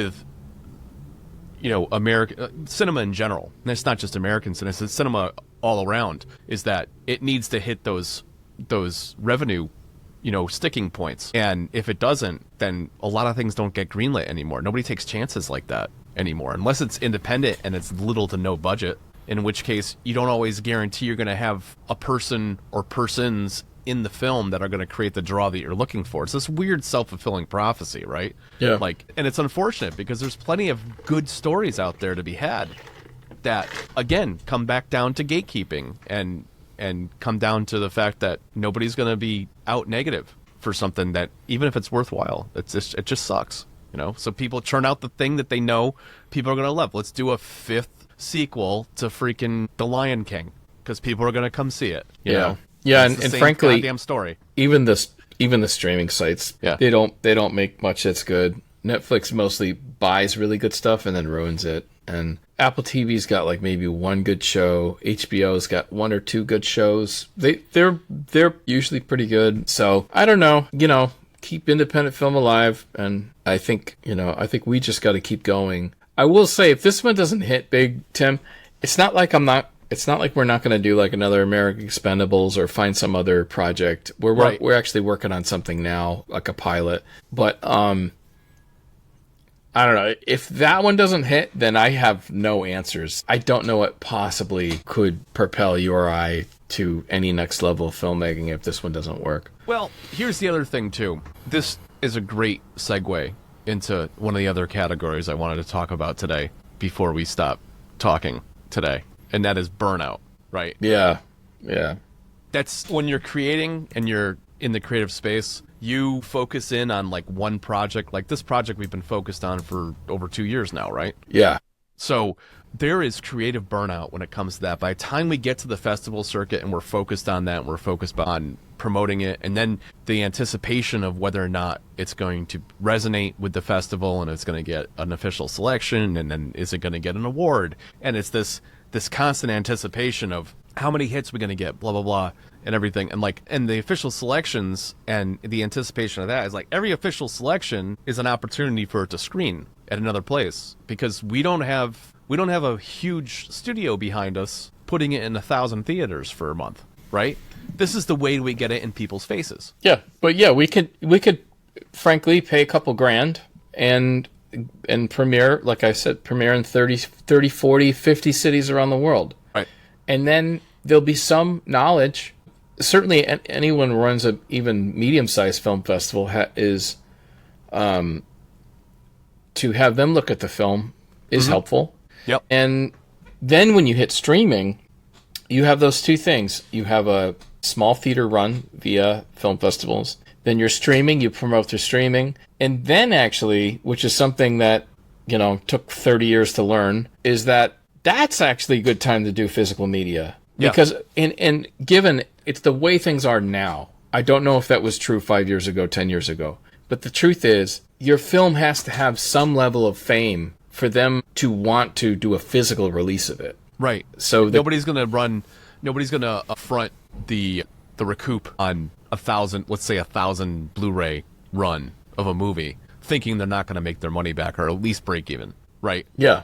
American cinema in general. And it's not just American cinema, it's cinema all around, is that it needs to hit those revenue sticking points. And if it doesn't, then a lot of things don't get greenlit anymore. Nobody takes chances like that anymore, unless it's independent and it's little to no budget, in which case you don't always guarantee you're going to have a person or persons in the film that are going to create the draw that you're looking for. It's this weird self-fulfilling prophecy, right? Yeah. And it's unfortunate because there's plenty of good stories out there to be had that, again, come back down to gatekeeping and come down to the fact that nobody's going to be out negative for something that, even if it's worthwhile, it just sucks, So people churn out the thing that they know people are going to love. Let's do a 5th sequel to freaking The Lion King because people are going to come see it. You know? Yeah, and frankly, goddamn story. Even the streaming sites, they don't make much that's good. Netflix mostly buys really good stuff and then ruins it. And Apple TV's got like maybe one good show. HBO's got 1 or 2 good shows. They're usually pretty good. So I don't know, keep independent film alive. And I think we just got to keep going. I will say, if this one doesn't hit big, Tim, it's not like we're not going to do like another American Expendables or find some other project. We're actually working on something now, like a pilot. But I don't know. If that one doesn't hit, then I have no answers. I don't know what possibly could propel you or I to any next level of filmmaking if this one doesn't work. Well, here's the other thing, too. This is a great segue into one of the other categories I wanted to talk about today before we stop talking today, and that is burnout, right? Yeah. That's when you're creating and you're in the creative space, you focus in on like one project. Like this project we've been focused on for over 2 years now, right? Yeah. So there is creative burnout when it comes to that. By the time we get to the festival circuit and we're focused on that, and we're focused on promoting it, and then the anticipation of whether or not it's going to resonate with the festival and it's going to get an official selection, and then is it going to get an award? And it's this constant anticipation of how many hits we're going to get, blah, blah, blah, and everything. And the official selections and the anticipation of that is like every official selection is an opportunity for it to screen at another place, because we don't have a huge studio behind us putting it in 1,000 theaters for a month, right? This is the way we get it in people's faces. Yeah, but yeah, we could frankly pay a couple grand and and premiere, like I said, premiere in 30, 40, 50 cities around the world. Right. And then there'll be some knowledge. Certainly anyone who runs a even medium-sized film festival is to have them look at the film is helpful. Yep. And then when you hit streaming, you have those two things. You have a small theater run via film festivals. Then you're streaming, you promote through streaming. And then actually, which is something that, took 30 years to learn, is that that's actually a good time to do physical media. Yeah. Because, and given it's the way things are now, I don't know if that was true 5 years ago, 10 years ago. But the truth is, your film has to have some level of fame for them to want to do a physical release of it. Right. So nobody's going to front the recoup on 1,000 Blu-ray run of a movie, thinking they're not going to make their money back or at least break even, right? Yeah.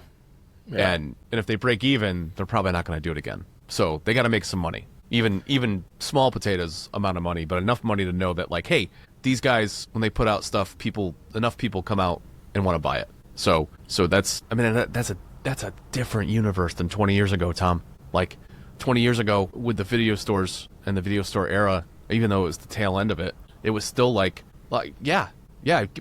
And if they break even, they're probably not going to do it again. So they got to make some money, even small potatoes amount of money, but enough money to know that, like, hey, these guys, when they put out stuff, enough people come out and want to buy it. So that's a different universe than 20 years ago, Tom. Like 20 years ago with the video stores and the video store era, even though it was the tail end of it, it was still like yeah,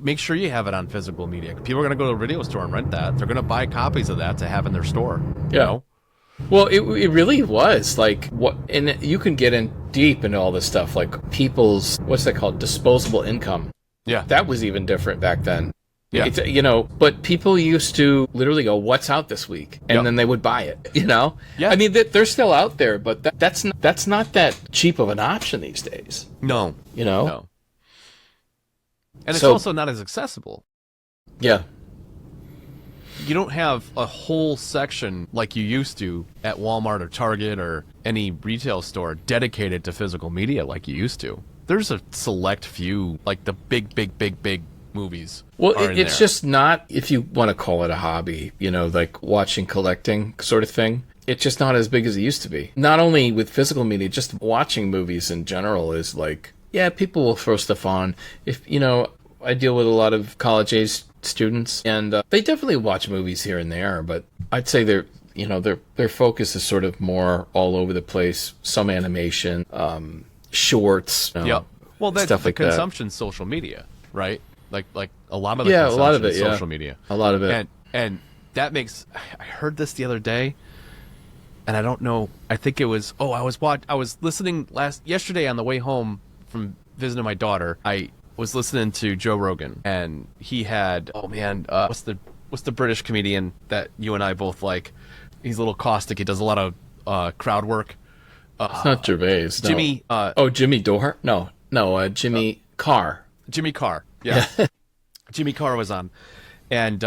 make sure you have it on physical media. People are going to go to a video store and rent that. They're going to buy copies of that to have in their store. Yeah. You know? Well, it really was like what, and you can get in deep into all this stuff, like people's, what's that called? Disposable income. Yeah. That was even different back then. Yeah. It's, but people used to literally go, what's out this week? And then they would buy it, Yeah. I mean, they're still out there, but that's not that cheap of an option these days. No. No. And it's also not as accessible. Yeah. You don't have a whole section like you used to at Walmart or Target or any retail store dedicated to physical media like you used to. There's a select few, like the big movies. Well, it's just not, if you want to call it a hobby, like watching, collecting sort of thing. It's just not as big as it used to be. Not only with physical media, just watching movies in general is like, yeah, people will throw stuff on. If, I deal with a lot of college-age students, and they definitely watch movies here and there, but I'd say their focus is sort of more all over the place. Some animation, shorts. Yeah. Well, that's stuff the like consumption social media, right? Like a lot of the consumption a lot of it, social media. A lot of it. And that makes, I heard this the other day, and I don't know, I think it was, I was listening yesterday on the way home from visiting my daughter. I was listening to Joe Rogan, and he had, what's the British comedian that you and I both like? He's a little caustic. He does a lot of crowd work. It's not Gervais. No. Jimmy. Jimmy Dore? No, Jimmy Carr. Jimmy Carr. Yeah. Jimmy Carr was on, and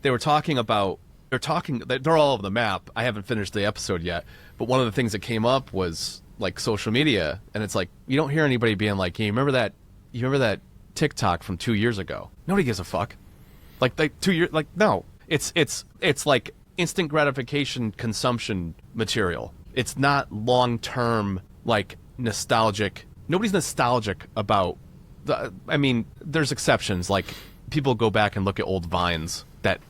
they were talking about. They're all over the map. I haven't finished the episode yet, but one of the things that came up was like social media, and it's like you don't hear anybody being like, "Hey, you remember that TikTok from 2 years ago?" Nobody gives a fuck. Like 2 years. Like no, it's like instant gratification consumption material. It's not long term like nostalgic. Nobody's nostalgic about. There's exceptions. Like people go back and look at old vines that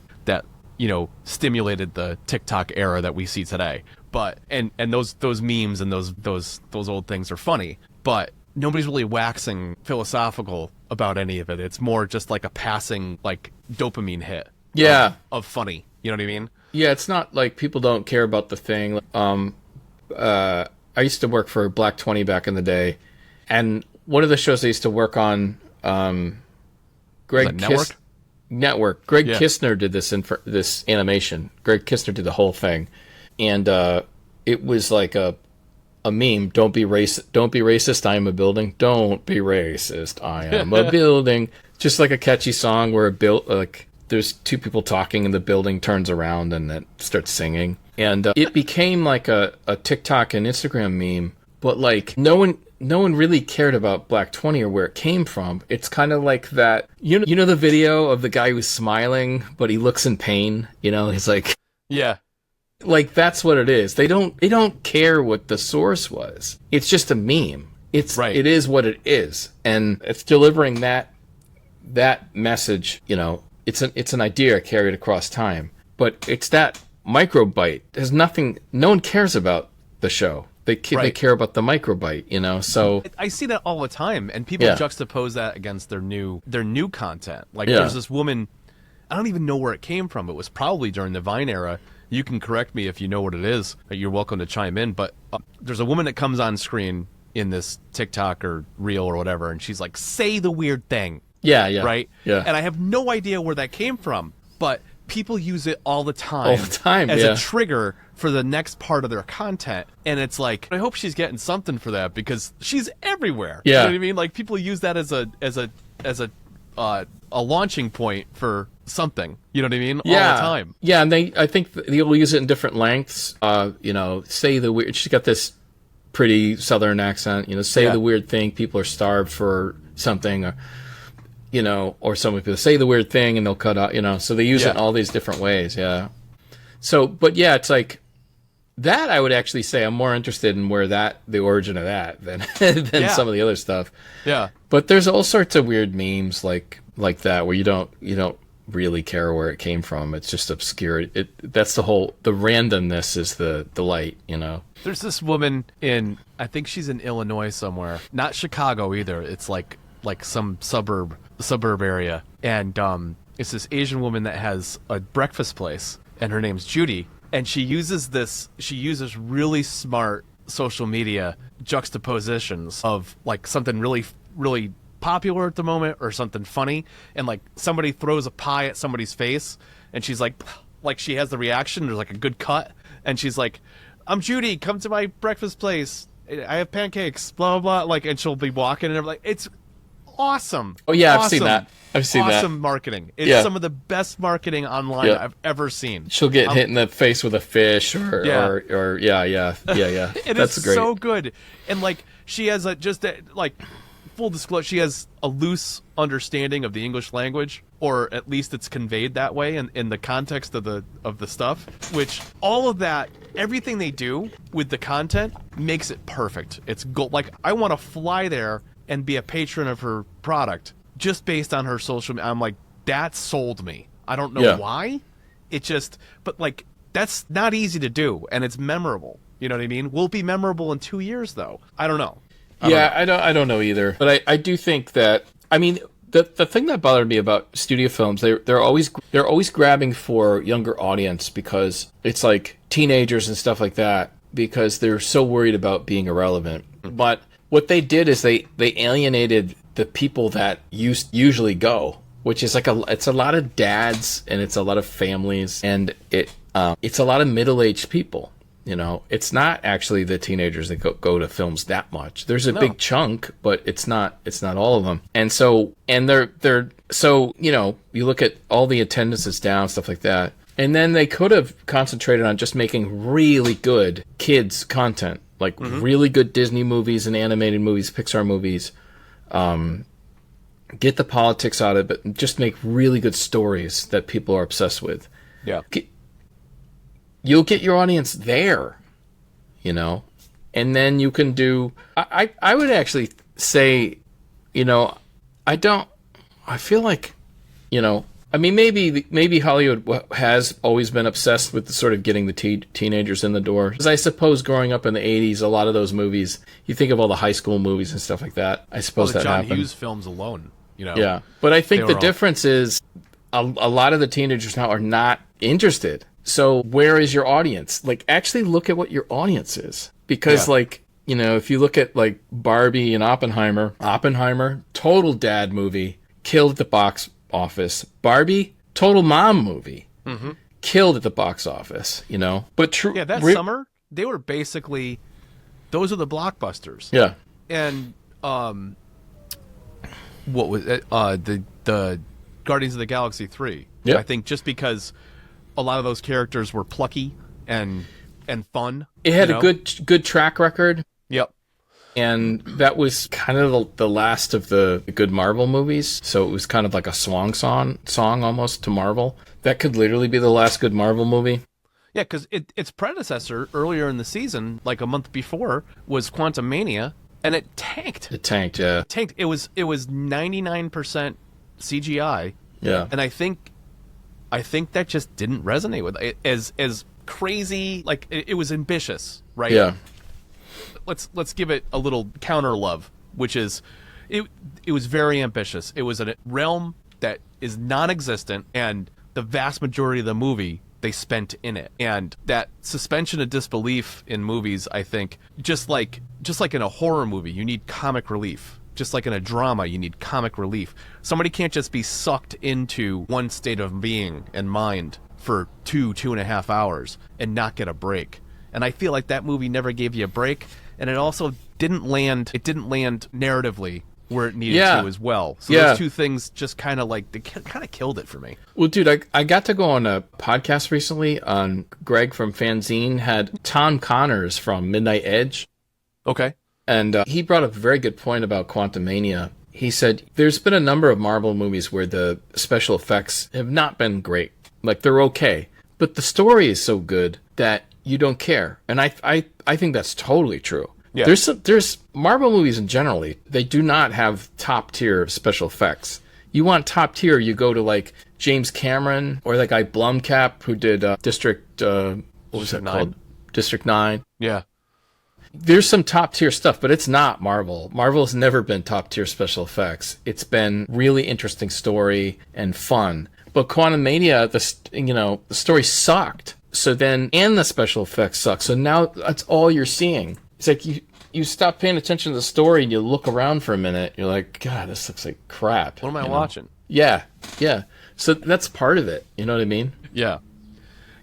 stimulated the TikTok era that we see today. But and those memes and those old things are funny. But nobody's really waxing philosophical about any of it. It's more just like a passing like dopamine hit. Yeah. Of funny. You know what I mean? Yeah, it's not like people don't care about the thing. I used to work for Black 20 back in the day, and one of the shows I used to work on, Greg Network. Greg Kistner did this animation. Greg Kistner did the whole thing, and it was like a meme. Don't be racist. Don't be racist. I am a building. Don't be racist. I am a building. Just like a catchy song where there's two people talking and the building turns around and it starts singing. And it became like a TikTok and Instagram meme, but like no one really cared about Black 20 or where it came from. It's kind of like that, you know the video of the guy who's smiling, but he looks in pain, he's like, yeah, like that's what it is. They don't care what the source was. It's just a meme. It's right. It is what it is. And it's delivering that message, it's an idea carried across time. But it's that microbite. There's nothing. No one cares about the show. They care about the microbite, you know. So I see that all the time, and people juxtapose that against their new content. Like there's this woman, I don't even know where it came from. It was probably during the Vine era. You can correct me if you know what it is. You're welcome to chime in. But there's a woman that comes on screen in this TikTok or reel or whatever, and she's like, "Say the weird thing." Yeah, yeah, right. Yeah, and I have no idea where that came from, but people use it all the time as a trigger for the next part of their content. And it's like, I hope she's getting something for that, because she's everywhere. Yeah. You know what I mean? Like, people use that as a launching point for something. You know what I mean? Yeah. All the time. Yeah, and I think they'll use it in different lengths. You know, say the weird. She's got this pretty Southern accent. You know, say the weird thing. People are starved for something. Or, you know, or some people say the weird thing and they'll cut out, you know, so they use it in all these different ways. Yeah. So, but yeah, it's like that. I would actually say I'm more interested in where the origin of that than some of the other stuff. Yeah. But there's all sorts of weird memes like that where you don't really care where it came from. It's just obscure. That's the randomness is the delight, you know. There's this woman I think she's in Illinois somewhere, not Chicago either. It's like some suburb area, and it's this Asian woman that has a breakfast place, and her name's Judy, and she uses really smart social media juxtapositions of like something really really popular at the moment or something funny, and like somebody throws a pie at somebody's face, and she's like she has the reaction, there's like a good cut, and she's like, "I'm Judy, come to my breakfast place, I have pancakes, blah blah blah," like, and she'll be walking and everything. It's awesome. Oh yeah, I've seen that. Awesome marketing. It's some of the best marketing online I've ever seen. She'll get hit in the face with a fish or And that's it's great. So good. And like she has full disclosure, she has a loose understanding of the English language, or at least it's conveyed that way in the context of the stuff, which all of that, everything they do with the content makes it perfect. It's gold. Like, I want to fly there and be a patron of her product just based on her social media. I'm like, that sold me. I don't know why. It just, but like, that's not easy to do, and it's memorable. You know what I mean? Will it be memorable in 2 years though? I don't know. I don't know either. But I do think that, I mean, the thing that bothered me about studio films, they're always grabbing for younger audience, because it's like teenagers and stuff like that, because they're so worried about being irrelevant. But what they did is they alienated the people that usually go, which is like it's a lot of dads, and it's a lot of families, and it's a lot of middle-aged people. You know, it's not actually the teenagers that go to films that much. There's a big chunk, but it's not all of them. And so, they're so, you know, you look at all the attendance is down, stuff like that. And then they could have concentrated on just making really good kids content, like really good Disney movies and animated movies, Pixar movies. Get the politics out of it, but just make really good stories that people are obsessed with. Yeah. You'll get your audience there, you know, and then you can do. I would actually say, you know, I feel like, you know, I mean, maybe Hollywood has always been obsessed with the sort of getting the teenagers in the door. Because I suppose growing up in the 80s, a lot of those movies, you think of all the high school movies and stuff like that. I suppose that happened. John Hughes films alone, you know. Yeah, but I think the difference is a lot of the teenagers now are not interested. So where is your audience? Like, actually look at what your audience is. Because, like, you know, if you look at, like, Barbie and Oppenheimer, total dad movie, killed at the box office. Barbie, total mom movie, killed at the box office, you know? But true. Yeah, that summer, they were basically, those are the blockbusters. Yeah. And, what was it? The Guardians of the Galaxy 3. Yeah. I think just because a lot of those characters were plucky and fun. It had a good track record. Yep. And that was kind of the last of the good Marvel movies. So it was kind of like a song almost to Marvel. That could literally be the last good Marvel movie. Yeah, because its predecessor earlier in the season, like a month before, was Quantumania, and it tanked. It tanked, yeah. It was 99% CGI. Yeah. And I think I think that just didn't resonate with it. As crazy, like it was ambitious, right? Yeah. Let's give it a little counter love, which is it was very ambitious. It was a realm that is non-existent, and the vast majority of the movie they spent in it. And that suspension of disbelief in movies, I think, just like in a horror movie, you need comic relief. Just like in a drama, you need comic relief. Somebody can't just be sucked into one state of being and mind for 2.5 hours and not get a break. And I feel like that movie never gave you a break, and it also didn't land narratively where it needed to as well. So those two things just kind of like, they kind of killed it for me. Well, dude, I got to go on a podcast recently on Greg from Fanzine had Tom Connors from Midnight Edge. Okay. And he brought up a very good point about Quantumania. He said there's been a number of Marvel movies where the special effects have not been great. Like, they're okay. But the story is so good that you don't care. And I think that's totally true. Yeah. There's Marvel movies in generally, they do not have top tier special effects. You want top tier, you go to like James Cameron or that guy Blumkamp who did District what was it called? District 9. Yeah. There's some top tier stuff, but it's not Marvel. Marvel's never been top tier special effects. It's been really interesting story and fun. But Quantumania, the story sucked. So then, and the special effects suck. So now that's all you're seeing. It's like you stop paying attention to the story and you look around for a minute. You're like, God, this looks like crap. What am I watching? Yeah. So that's part of it. You know what I mean? Yeah.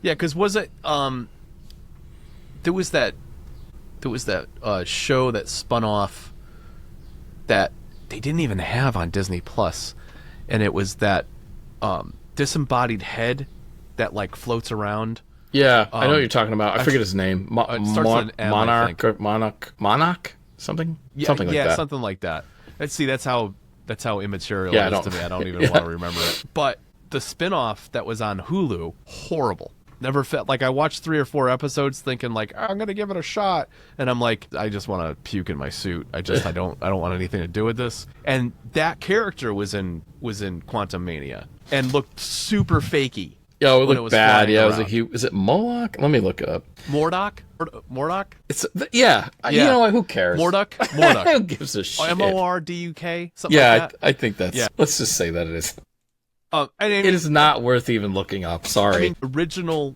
Yeah, because was it there was that show that spun off that they didn't even have on Disney Plus, and it was that disembodied head that like floats around. Yeah, I know what you're talking about. I forget his name. It starts with an M, Monarch or Monarch something. Yeah, something like that. Something like that. Let's see. That's how immaterial it is to me. I don't even want to remember it. But the spinoff that was on Hulu, horrible. Never felt like I watched 3 or 4 episodes thinking like, I'm gonna give it a shot, and I'm like, I just want to puke in my suit. I don't want anything to do with this. And that character was in Quantumania and looked super fakey. Yo, it looked bad. Yeah, around. Is it Moloch? Let me look it up. Mordock? It's You know what? Who cares? Mordock. Who gives a shit? Morduk? Something like that? I think that's. Yeah. Let's just say that it is. It is not worth even looking up. Sorry. I mean, original,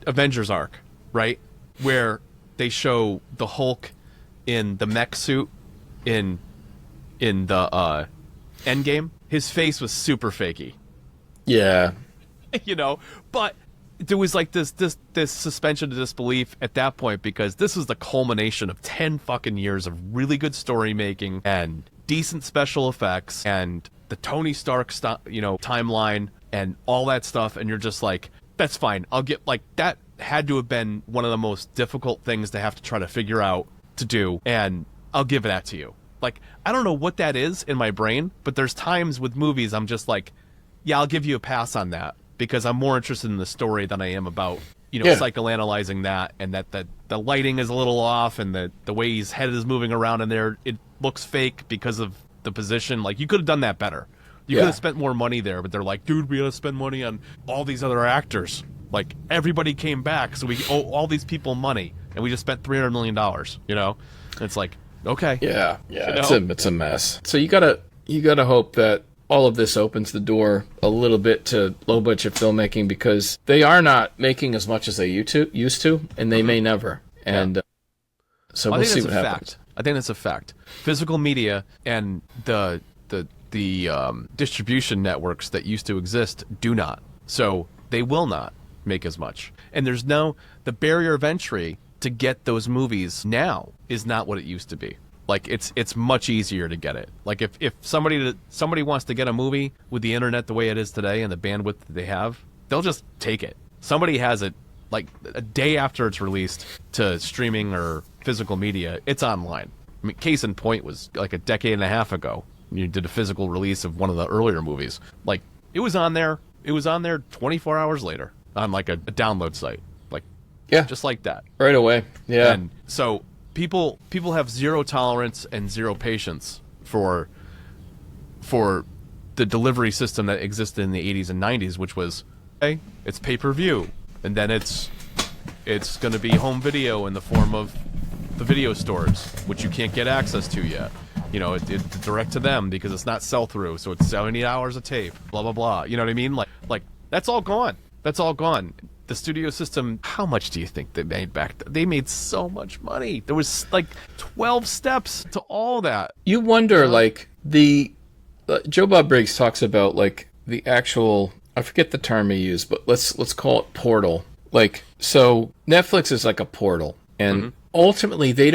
Avengers arc, right, where they show the Hulk in the mech suit in the Endgame. His face was super fakey. Yeah. But there was like this suspension of disbelief at that point, because this was the culmination of 10 fucking years of really good story making and decent special effects and the Tony Stark timeline and all that stuff, and you're just like, that's fine. I'll get like that. Had to have been one of the most difficult things to have to try to figure out to do, and I'll give that to you. Like, I don't know what that is in my brain, but there's times with movies I'm just like, yeah, I'll give you a pass on that, because I'm more interested in the story than I am about psychoanalyzing that, and that the lighting is a little off, and the way his head is moving around in there, it looks fake because of the position. Like, you could have done that better. You could have spent more money there, but they're like, dude, we gotta spend money on all these other actors. Like, everybody came back, so we owe all these people money, and we just spent $300 million. It's like, okay. Yeah. It's a mess. So you gotta hope that all of this opens the door a little bit to low budget filmmaking, because they are not making as much as they used to, and they may never. And so we'll see what happens. I think that's a fact. Physical media and the distribution networks that used to exist do not. So they will not make as much. And the barrier of entry to get those movies now is not what it used to be. Like, it's much easier to get it. Like, if somebody wants to get a movie with the internet the way it is today and the bandwidth that they have, they'll just take it. Somebody has it like a day after it's released to streaming or physical media. It's online. I mean, case in point was like a decade and a half ago. You did a physical release of one of the earlier movies. Like, it was on there. It was on there 24 hours later on like a download site. Like, just like that. Right away. Yeah. And so people have zero tolerance and zero patience for the delivery system that existed in the 80s and 90s, which was, hey, it's pay-per-view, and then it's going to be home video in the form of the video stores, which you can't get access to yet. You know, it's direct to them because it's not sell-through, so it's 70 hours of tape, blah, blah, blah. You know what I mean? Like that's all gone. That's all gone. The studio system, how much do you think they made back then? They made so much money. There was like 12 steps to all that. You wonder, like, Joe Bob Briggs talks about, like, the actual, I forget the term he used, but let's call it portal. Like, so Netflix is like a portal, and ultimately they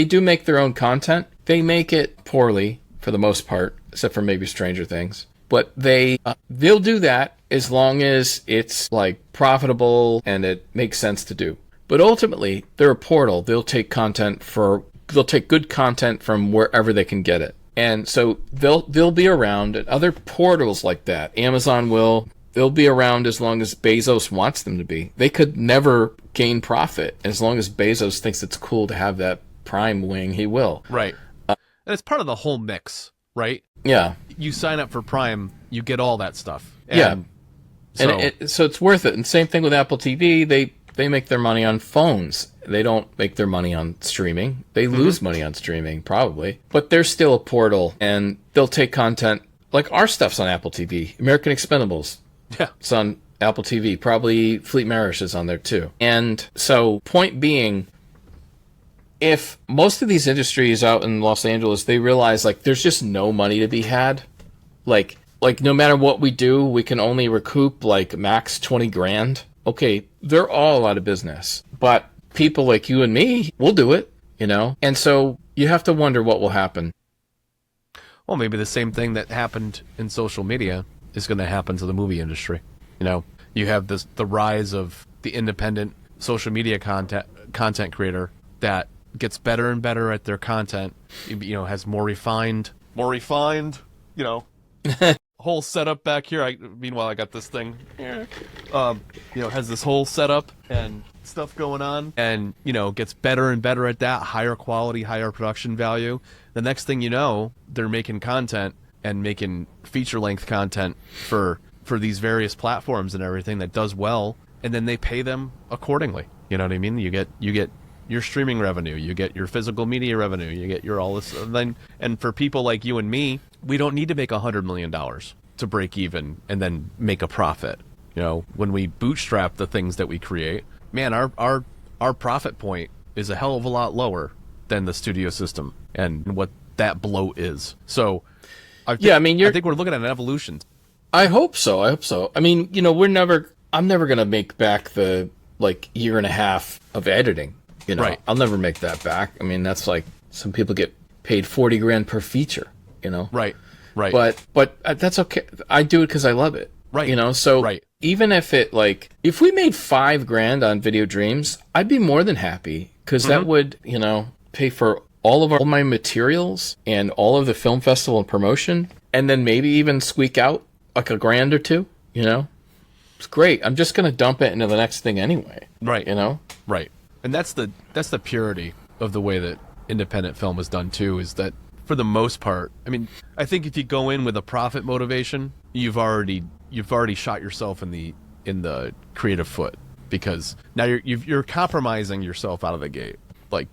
do make their own content. They make it poorly for the most part, except for maybe Stranger Things. But they'll do that as long as it's like profitable and it makes sense to do. But ultimately, they're a portal. They'll take good content from wherever they can get it. And so they'll be around at other portals like that. Amazon they'll be around as long as Bezos wants them to be. They could never gain profit. As long as Bezos thinks it's cool to have that Prime wing, he will. Right. And it's part of the whole mix, right? Yeah. You sign up for Prime, you get all that stuff. So it's worth it. And same thing with Apple TV. They make their money on phones. They don't make their money on streaming. They lose money on streaming, probably. But they're still a portal, and they'll take content. Like our stuff's on Apple TV. American Expendables. Yeah. It's on Apple TV. Probably Fleet Marriage is on there, too. And so, point being, if most of these industries out in Los Angeles, they realize, like, there's just no money to be had. Like no matter what we do, we can only recoup, like, max 20 grand. Okay, they're all out of business. But people like you and me, we'll do it, you know? And so you have to wonder what will happen. Well, maybe the same thing that happened in social media is going to happen to the movie industry. You know, you have the rise of the independent social media content creator that gets better and better at their content, you know, has more refined, you know, whole setup back here. Meanwhile, I got this thing here, you know, has this whole setup and stuff going on, and, you know, gets better and better at that, higher quality, higher production value. The next thing you know, they're making content and making feature-length content for these various platforms and everything that does well, and then they pay them accordingly. You know what I mean? You get your streaming revenue, you get your physical media revenue, you get your all this. And for people like you and me, we don't need to make $100 million to break even and then make a profit. You know, when we bootstrap the things that we create, man, our profit point is a hell of a lot lower than the studio system and what that bloat is. So, I think we're looking at an evolution. I hope so. I mean, you know, I'm never going to make back the, like, year and a half of editing. You know, right. I'll never make that back. I mean, that's like some people get paid 40 grand per feature, you know? Right. But that's okay. I do it because I love it. Right. You know, so even if if we made 5 grand on Video Dreams, I'd be more than happy because that would, you know, pay for all my materials and all of the film festival and promotion, and then maybe even squeak out like $1 grand or $2 grand, you know? It's great. I'm just going to dump it into the next thing anyway. Right. You know? Right. And that's the purity of the way that independent film is done too, is that for the most part, I mean, I think if you go in with a profit motivation, you've already shot yourself in the creative foot, because now you're compromising yourself out of the gate. Like,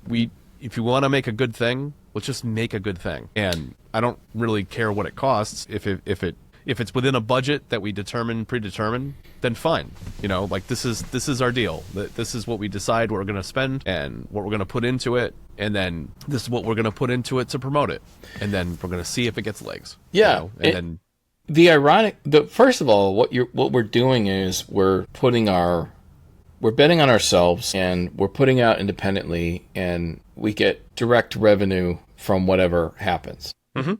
if you want to make a good thing, let's just make a good thing. And I don't really care what it costs. If it's within a budget that we predetermine, then fine. You know, like, this is our deal. This is what we decide we're going to spend and what we're going to put into it, and then this is what we're going to put into it to promote it, and then we're going to see if it gets legs. Yeah, you know? And then first of all, what we're doing is we're betting on ourselves, and we're putting out independently, and we get direct revenue from whatever happens. Mm-hmm.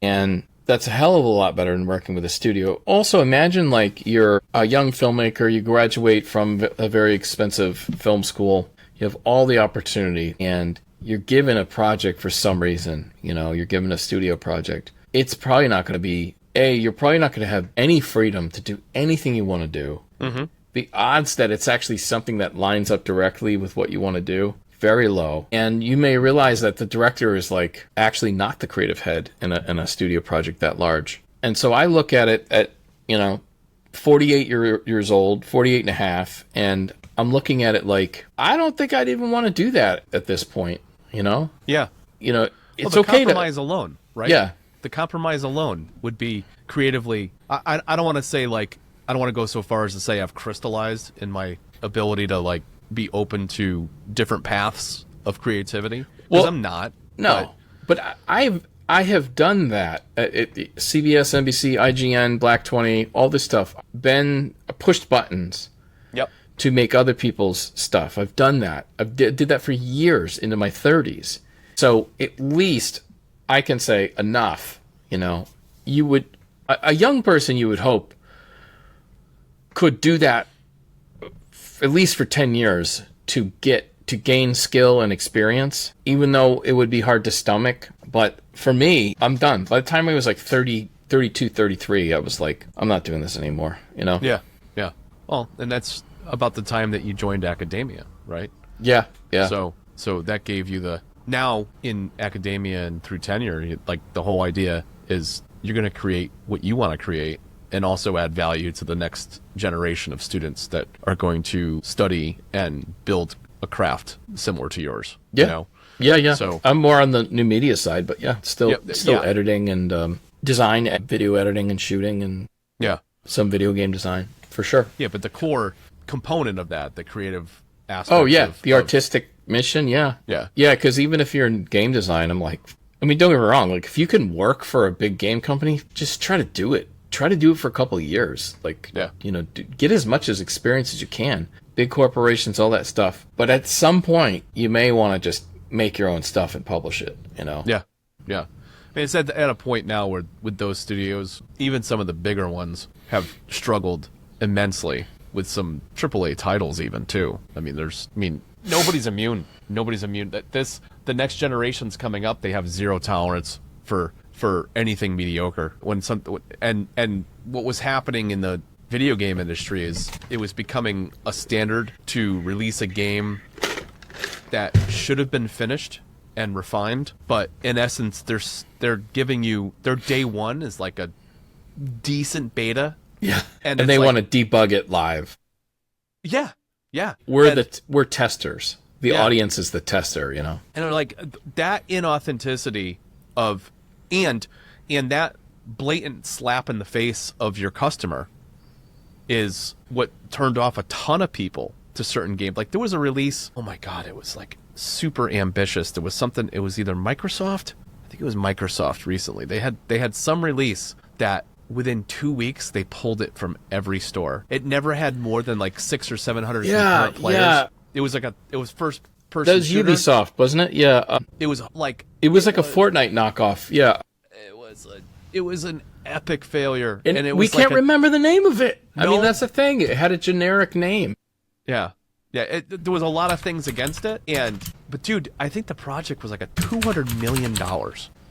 And that's a hell of a lot better than working with a studio. Also, imagine, like, you're a young filmmaker, you graduate from a very expensive film school, you have all the opportunity, and you're given a project for some reason. You know, you're given a studio project. It's probably not going to be, you're probably not going to have any freedom to do anything you want to do. Mm-hmm. The odds that it's actually something that lines up directly with what you want to do, very low. And you may realize that the director is, like, actually not the creative head in a studio project that large. And so I look at it at, 48 years old, 48 and a half, and I'm looking at it like, I don't think I'd even want to do that at this point, Yeah. It's the okay compromise alone, right? Yeah. The compromise alone would be creatively. I don't want to say like, I don't want to go so far as to say I've crystallized in my ability to like be open to different paths of creativity. Because I'm not. No, but I have done that at CBS, NBC, IGN, Black 20, all this stuff. Been pushed buttons. Yep. To make other people's stuff. I've done that. I did that for years into my 30s. So at least I can say enough. You would a young person, you would hope, could do that at least for 10 years to gain skill and experience, even though it would be hard to stomach. But for me, I'm done. By the time I was like 30, 32, 33, I was like, I'm not doing this anymore, Yeah, yeah. Well, and that's about the time that you joined academia, right? Yeah, yeah. So that gave you now in academia and through tenure, like the whole idea is you're going to create what you want to create and also add value to the next generation of students that are going to study and build a craft similar to yours. Yeah. Yeah. So I'm more on the new media side, but still editing and design, video editing and shooting and some video game design for sure. Yeah, but the core component of that, the creative aspect. Oh yeah, the artistic mission. Yeah. Because even if you're in game design, I'm like, don't get me wrong. Like if you can work for a big game company, just try to do it. Try to do it for a couple of years. Like, get as much as experience as you can. Big corporations, all that stuff. But at some point, you may want to just make your own stuff and publish it, Yeah. I mean, it's at a point now where with those studios, even some of the bigger ones have struggled immensely with some AAA titles even, too. I mean, nobody's immune. Nobody's immune. The next generation's coming up, they have zero tolerance for anything mediocre. And what was happening in the video game industry is it was becoming a standard to release a game that should have been finished and refined, but in essence they're giving you their day one is like a decent beta. Yeah. And they want to debug it live. Yeah. We're testers. The audience is the tester, And they're like that inauthenticity of and that blatant slap in the face of your customer is what turned off a ton of people to certain games. Like there was a release, oh my god, it was like super ambitious. There was something, it was either Microsoft, I think it was Microsoft recently. They had some release that within 2 weeks they pulled it from every store. It never had more than like 600 or 700 concurrent players. Yeah. It was first person. That was shooter. Ubisoft, wasn't it? Yeah. It was like a Fortnite knockoff. Yeah. It was an epic failure, and we can't remember the name of it. No. I mean, that's the thing. It had a generic name. Yeah. There was a lot of things against it, but dude, I think the project was like a $200 million,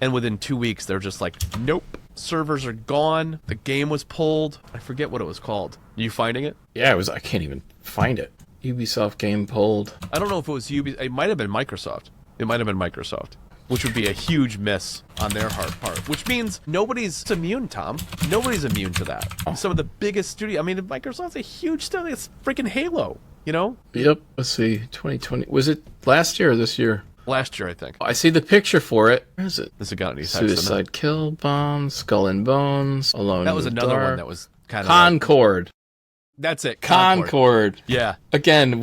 and within 2 weeks they're just like, nope, servers are gone. The game was pulled. I forget what it was called. Are you finding it? Yeah, it was. I can't even find it. Ubisoft game pulled. I don't know if it was Ubisoft. It might have been Microsoft. Which would be a huge miss on their part. Which means nobody's immune, Tom. Nobody's immune to that. Some of the biggest studios. I mean, Microsoft's a huge studio. It's freaking Halo, Yep. Let's see. 2020. Was it last year or this year? Last year, I think. I see the picture for it. Where is it? This has got any Suicide Kill Bomb, Skull and Bones, Alone. That was another one that was kind of Concord. That's it. Concord. Yeah. Again,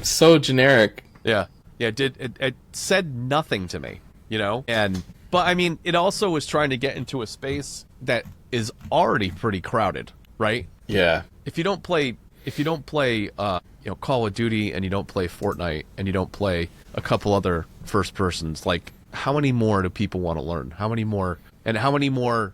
so generic. Yeah. Yeah, it said nothing to me, but I mean, it also was trying to get into a space that is already pretty crowded, right? Yeah. If you don't play Call of Duty and you don't play Fortnite and you don't play a couple other first persons, like how many more do people want to learn? How many more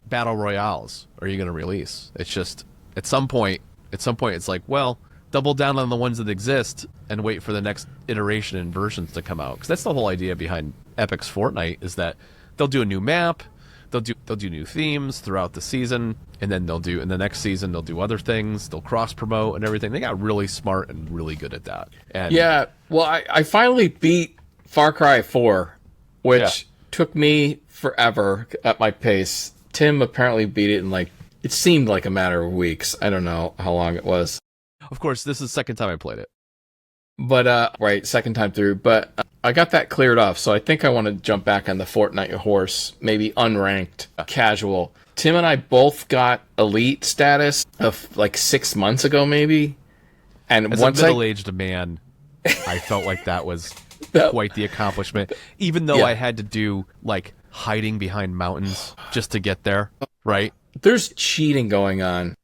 battle royales are you going to release? It's just at some point it's like, well, double down on the ones that exist and wait for the next iteration and versions to come out. Because that's the whole idea behind Epic's Fortnite, is that they'll do a new map, they'll do new themes throughout the season, and then in the next season they'll do other things, they'll cross promote and everything. They got really smart and really good at that. And yeah, well, I finally beat Far Cry 4, which took me forever at my pace Tim apparently beat it in like, it seemed like a matter of weeks. I don't know how long it was. Of course, this is the second time I played it. But, right, second time through. But I got that cleared off, so I think I want to jump back on the Fortnite horse, maybe unranked, casual. Tim and I both got elite status of like 6 months ago, maybe. And as once a middle-aged man, I felt like that was quite the accomplishment. Even though I had to do like hiding behind mountains just to get there, right? There's cheating going on.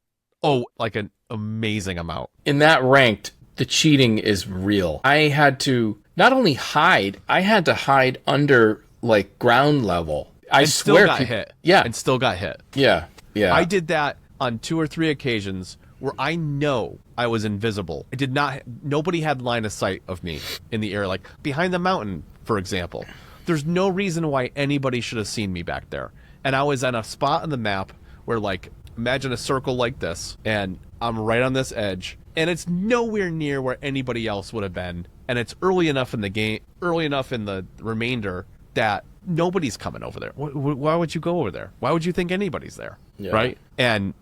Oh, like an amazing amount. In that ranked, the cheating is real. I had to not only hide, I had to hide under like ground level. I still swear got hit. Yeah. And still got hit. Yeah. Yeah. I did that on 2 or 3 occasions where I know I was invisible. I did not, nobody had line of sight of me in the air, like behind the mountain, for example. There's no reason why anybody should have seen me back there. And I was at a spot on the map where, like, imagine a circle like this, and I'm right on this edge, and it's nowhere near where anybody else would have been. And it's early enough in the game, early enough in the remainder that nobody's coming over there. Why would you go over there? Why would you think anybody's there? Yeah. Right? And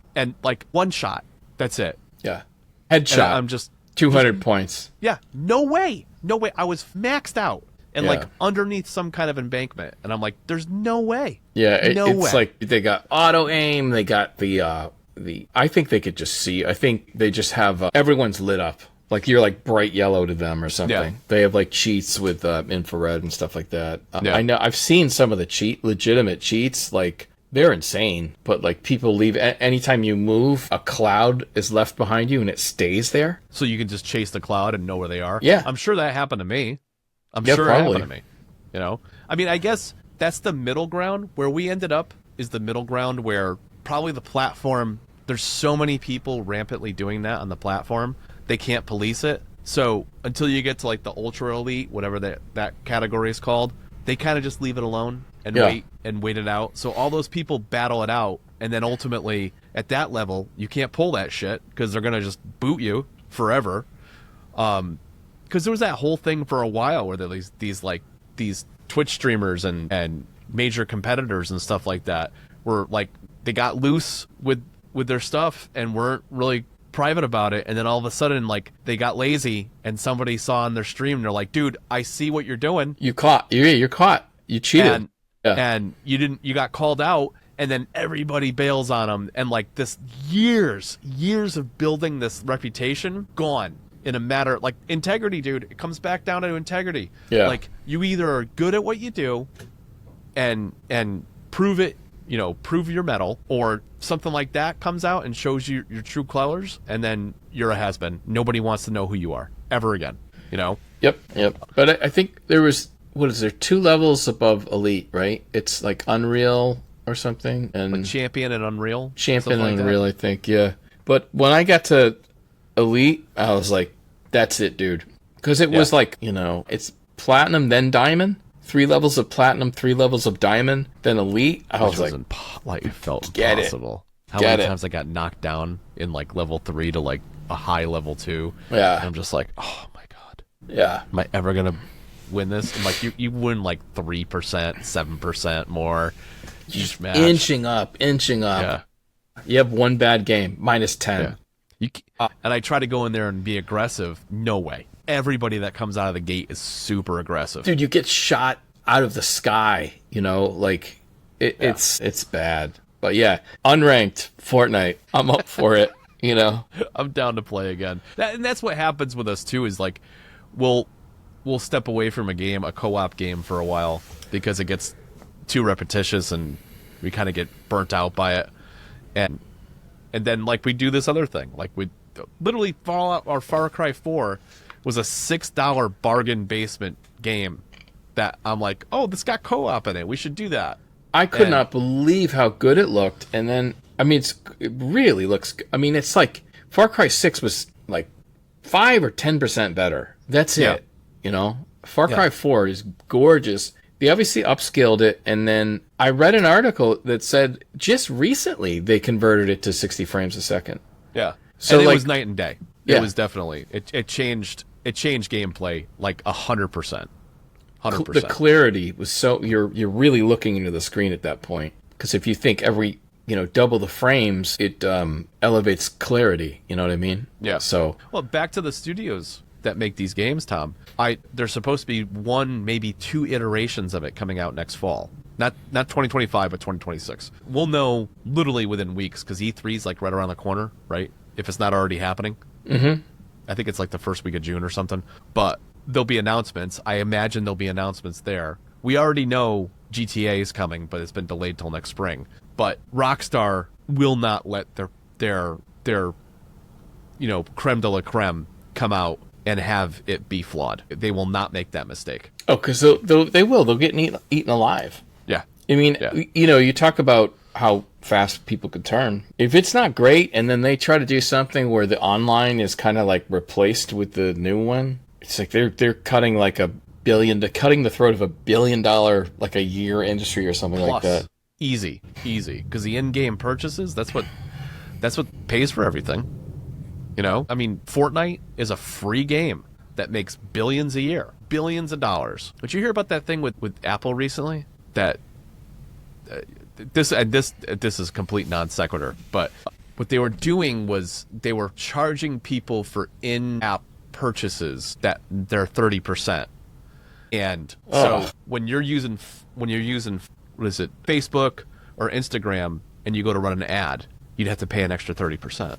like one shot, that's it. Yeah. Headshot. And I'm just 200 points. Yeah. No way. No way. I was maxed out and like underneath some kind of embankment, and I'm like, there's no way. Yeah. It's way. Like they got auto aim. They got the. I think they could just see. I think they just have everyone's lit up. Like you're like bright yellow to them or something. Yeah. They have like cheats with infrared and stuff like that. Yeah. I know. I've seen some of the legitimate cheats. Like they're insane. But like people leave anytime you move, a cloud is left behind you and it stays there. So you can just chase the cloud and know where they are. Yeah. I'm sure that happened to me. I'm Yeah, sure probably. it happened to me. You know? I mean, I guess that's the middle ground. Where we ended up is the middle ground where probably the platform, there's so many people rampantly doing that on the platform, they can't police it. So until you get to like the ultra elite, whatever that category is called, they kind of just leave it alone and wait it out. So all those people battle it out, and then ultimately at that level, you can't pull that shit because they're gonna just boot you forever. Because there was that whole thing for a while where there was these Twitch streamers and major competitors and stuff like that were like they got loose with their stuff and weren't really private about it, and then all of a sudden like they got lazy and somebody saw on their stream and they're like, dude, I see what you're doing. You're caught. You cheated. And you got called out, and then everybody bails on them, and like this years of building this reputation gone in a matter, like integrity, dude. It comes back down to integrity. Yeah. Like you either are good at what you do and prove it, prove your mettle, or something like that comes out and shows you your true colors, and then you're a has-been. Nobody wants to know who you are ever again, Yep. But I think there was, 2 levels above elite, right? It's like Unreal or something, and like Champion and Unreal. Champion and Unreal, I think, yeah. But when I got to elite, I was like, that's it, dude. Because it was like, it's platinum, then diamond. 3 levels of platinum, 3 levels of diamond, then elite. I was like, it felt get impossible. It. How many times I got knocked down in like level 3 to like a high level 2. Yeah. And I'm just like, oh my God. Yeah. Am I ever going to win this? And like you win like 3%, 7% more each match. Inching up. Yeah. You have one bad game, minus 10. Yeah. And I try to go in there and be aggressive. No way. Everybody that comes out of the gate is super aggressive. Dude, you get shot out of the sky, like it's bad. But yeah, unranked Fortnite. I'm up for it, I'm down to play again. And that's what happens with us too, is like we'll step away from a co-op game for a while because it gets too repetitious and we kind of get burnt out by it. And then like we do this other thing. Like we literally Far Cry 4 was a $6 bargain basement game that I'm like, oh, this got co-op in it. We should do that. I could not believe how good it looked. And then, it really looks, it's like Far Cry 6 was like 5 or 10% better. That's it. Far Cry 4 is gorgeous. They obviously upscaled it. And then I read an article that said just recently they converted it to 60 frames a second. Yeah. So and it was night and day. Yeah. It was definitely, it changed gameplay like 100%. 100%. The clarity was so, you're really looking into the screen at that point. Because if you think every, double the frames, it elevates clarity. You know what I mean? Yeah. So, well, back to the studios that make these games, Tom. There's supposed to be 1, maybe 2 iterations of it coming out next fall. Not 2025, but 2026. We'll know literally within weeks, because E3 is like right around the corner, right? If it's not already happening. mm-hmm. I think it's like the first week of June or something. But there'll be announcements. I imagine there'll be announcements there. We already know GTA is coming, but it's been delayed till next spring. But Rockstar will not let their creme de la creme come out and have it be flawed. They will not make that mistake. Oh, because they will. They'll get eaten alive. Yeah. I mean, Yeah. You talk about how fast people could turn. If it's not great, and then they try to do something where the online is kind of like replaced with the new one, it's like they're cutting like cutting the throat of $1 billion like a year industry or something Plus, like that. Easy, because the in-game purchases, that's what pays for everything. I mean, Fortnite is a free game that makes billions a year, billions of dollars. Did you hear about that thing with Apple recently? That this is complete non sequitur, but what they were doing was they were charging people for in-app purchases that they're 30%. And so when you're using what is it, Facebook or Instagram, and you go to run an ad, you'd have to pay an extra 30%.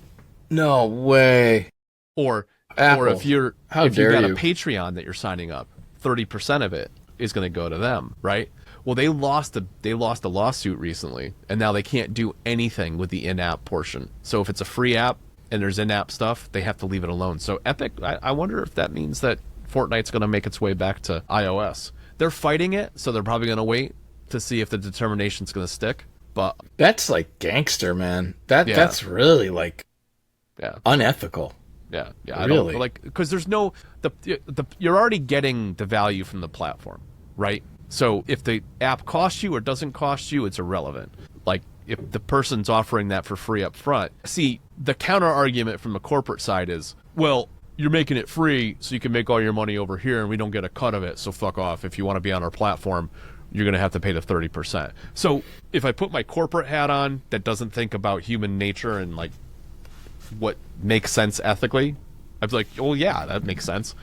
No way. Or Apple. if you've got a Patreon that you're signing up, 30% of it is going to go to them, right? Well, they lost a lawsuit recently, and now they can't do anything with the in-app portion. So if it's a free app and there's in-app stuff, they have to leave it alone. So Epic, I wonder if that means that Fortnite's going to make its way back to iOS. They're fighting it, so they're probably going to wait to see if the determination's going to stick. But that's like gangster, man. That's really like unethical. Yeah, really. Because there's no you're already getting the value from the platform, right? So if the app costs you or doesn't cost you, it's irrelevant. Like if the person's offering that for free up front. See, the counter argument from the corporate side is, well, you're making it free so you can make all your money over here and we don't get a cut of it, so fuck off. If you want to be on our platform, you're going to have to pay the 30%. So if I put my corporate hat on that doesn't think about human nature and like what makes sense ethically, I'd be like, oh yeah, that makes sense.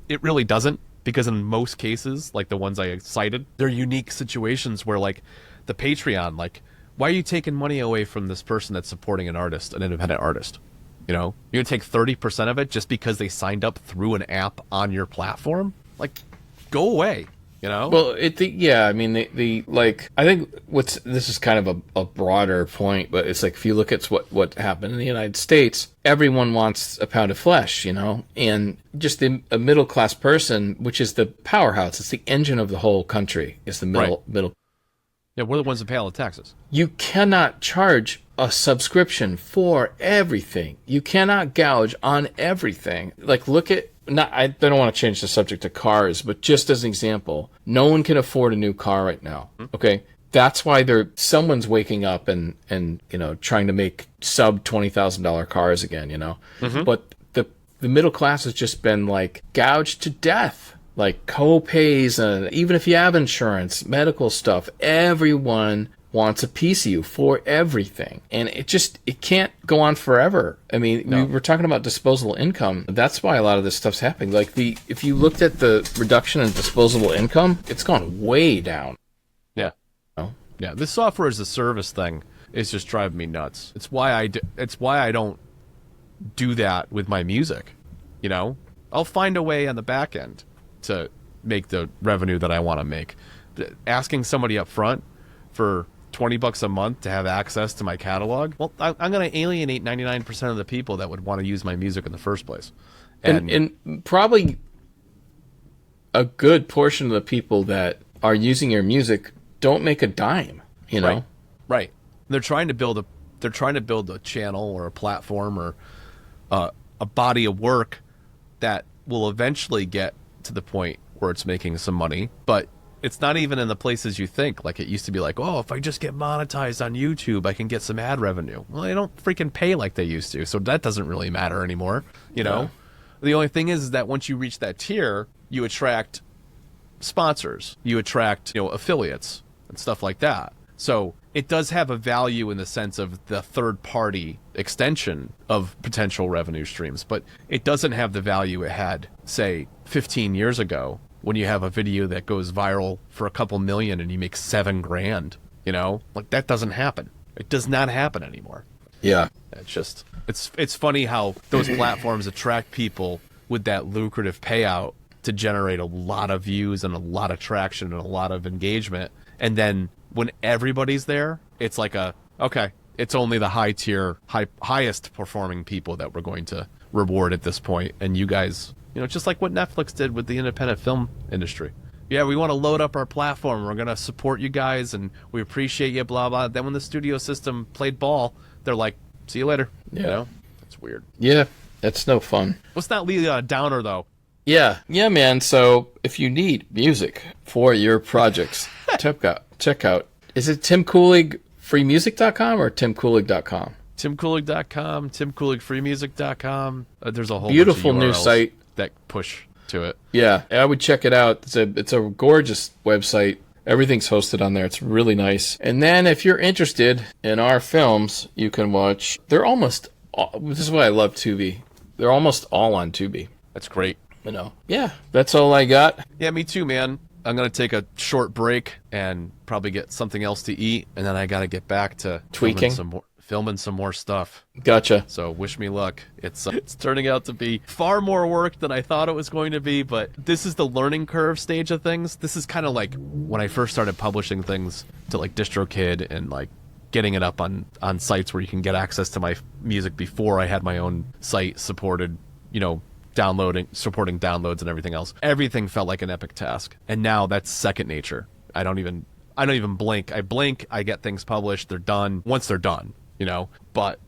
It really doesn't, because in most cases, like the ones I cited, they're unique situations where like the Patreon, like, why are you taking money away from this person that's supporting an artist, an independent artist? You're going to take 30% of it just because they signed up through an app on your platform? Like, go away. Well, I mean, I think this is kind of a broader point, but it's like if you look at what happened in the United States, everyone wants a pound of flesh, and just a middle class person, which is the powerhouse, it's the engine of the whole country, is the middle. Yeah, we're the ones that pay all the taxes. You cannot charge a subscription for everything. You cannot gouge on everything. Like, look at. I don't want to change the subject to cars, but just as an example, no one can afford a new car right now. Okay, that's why someone's waking up and trying to make sub $20,000 cars again. Mm-hmm. But the middle class has just been like gouged to death, like co-pays, and even if you have insurance, medical stuff, everyone wants a piece of you for everything. And it can't go on forever. I mean, we were talking about disposable income. That's why a lot of this stuff's happening. Like if you looked at the reduction in disposable income, it's gone way down. Yeah. Yeah. This software as a service thing is just driving me nuts. It's why I don't do that with my music. I'll find a way on the back end to make the revenue that I want to make. Asking somebody up front for $20 a month to have access to my catalog, well, I'm going to alienate 99% of the people that would want to use my music in the first place. And probably a good portion of the people that are using your music don't make a dime, Right. They're trying to build a channel or a platform or a body of work that will eventually get to the point where it's making some money, but it's not even in the places you think. Like, it used to be like, oh, if I just get monetized on YouTube, I can get some ad revenue. Well, they don't freaking pay like they used to, so that doesn't really matter anymore, Yeah. The only thing is that once you reach that tier, you attract sponsors, you attract, affiliates and stuff like that. So it does have a value in the sense of the third-party extension of potential revenue streams, but it doesn't have the value it had, say, 15 years ago, when you have a video that goes viral for a couple million and you make $7,000, you know? Like, that doesn't happen. It does not happen anymore. Yeah. It's just, it's funny how those platforms attract people with that lucrative payout to generate a lot of views and a lot of traction and a lot of engagement. And then when everybody's there, it's like okay, it's only the highest performing people that we're going to reward at this point. And you guys, you know, just like what Netflix did with the independent film industry. Yeah, we want to load up our platform. We're going to support you guys, and we appreciate you, blah, blah. Then when the studio system played ball, they're like, see you later. Yeah. You know? That's weird. Yeah, that's no fun. Let's not leave a downer, though. Yeah, man. So if you need music for your projects, check out. Is it timcooligfreemusic.com or timcoolig.com? timcoolig.com, timcooligfreemusic.com. There's a whole beautiful bunch of new URLs site that push to it. Yeah, I would check it out. It's a gorgeous website. Everything's hosted on there. It's really nice. And then if you're interested in our films, you can watch. This is why I love Tubi. They're almost all on Tubi. That's great. You know. Yeah, that's all I got. Yeah, me too, man. I'm going to take a short break and probably get something else to eat, and then I got to get back to tweaking filming some more stuff. Gotcha. So wish me luck. It's turning out to be far more work than I thought it was going to be, but this is the learning curve stage of things. This is kind of like when I first started publishing things to like DistroKid and like getting it up on sites where you can get access to my music before I had my own site supported, you know, supporting downloads and everything else. Everything felt like an epic task. And now that's second nature. I don't even blink. I blink, I get things published, they're done. Once they're done, you know. But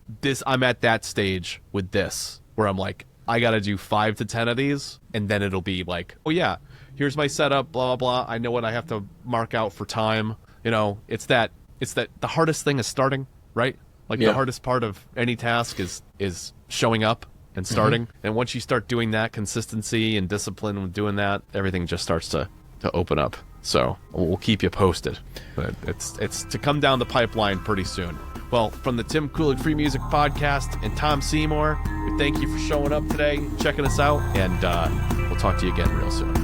I'm at that stage with this where I'm like, I got to do 5 to 10 of these, and then it'll be like, oh yeah, here's my setup, blah blah blah. I know what I have to mark out for time. You know, it's that the hardest thing is starting, right? Like the hardest part of any task is showing up and starting. And once you start doing that, consistency and discipline with doing that, everything just starts to open up. So we'll keep you posted. But it's to come down the pipeline pretty soon. Well, from the Tim Coolig Free Music Podcast and Tom Seymour, we thank you for showing up today, checking us out, and we'll talk to you again real soon.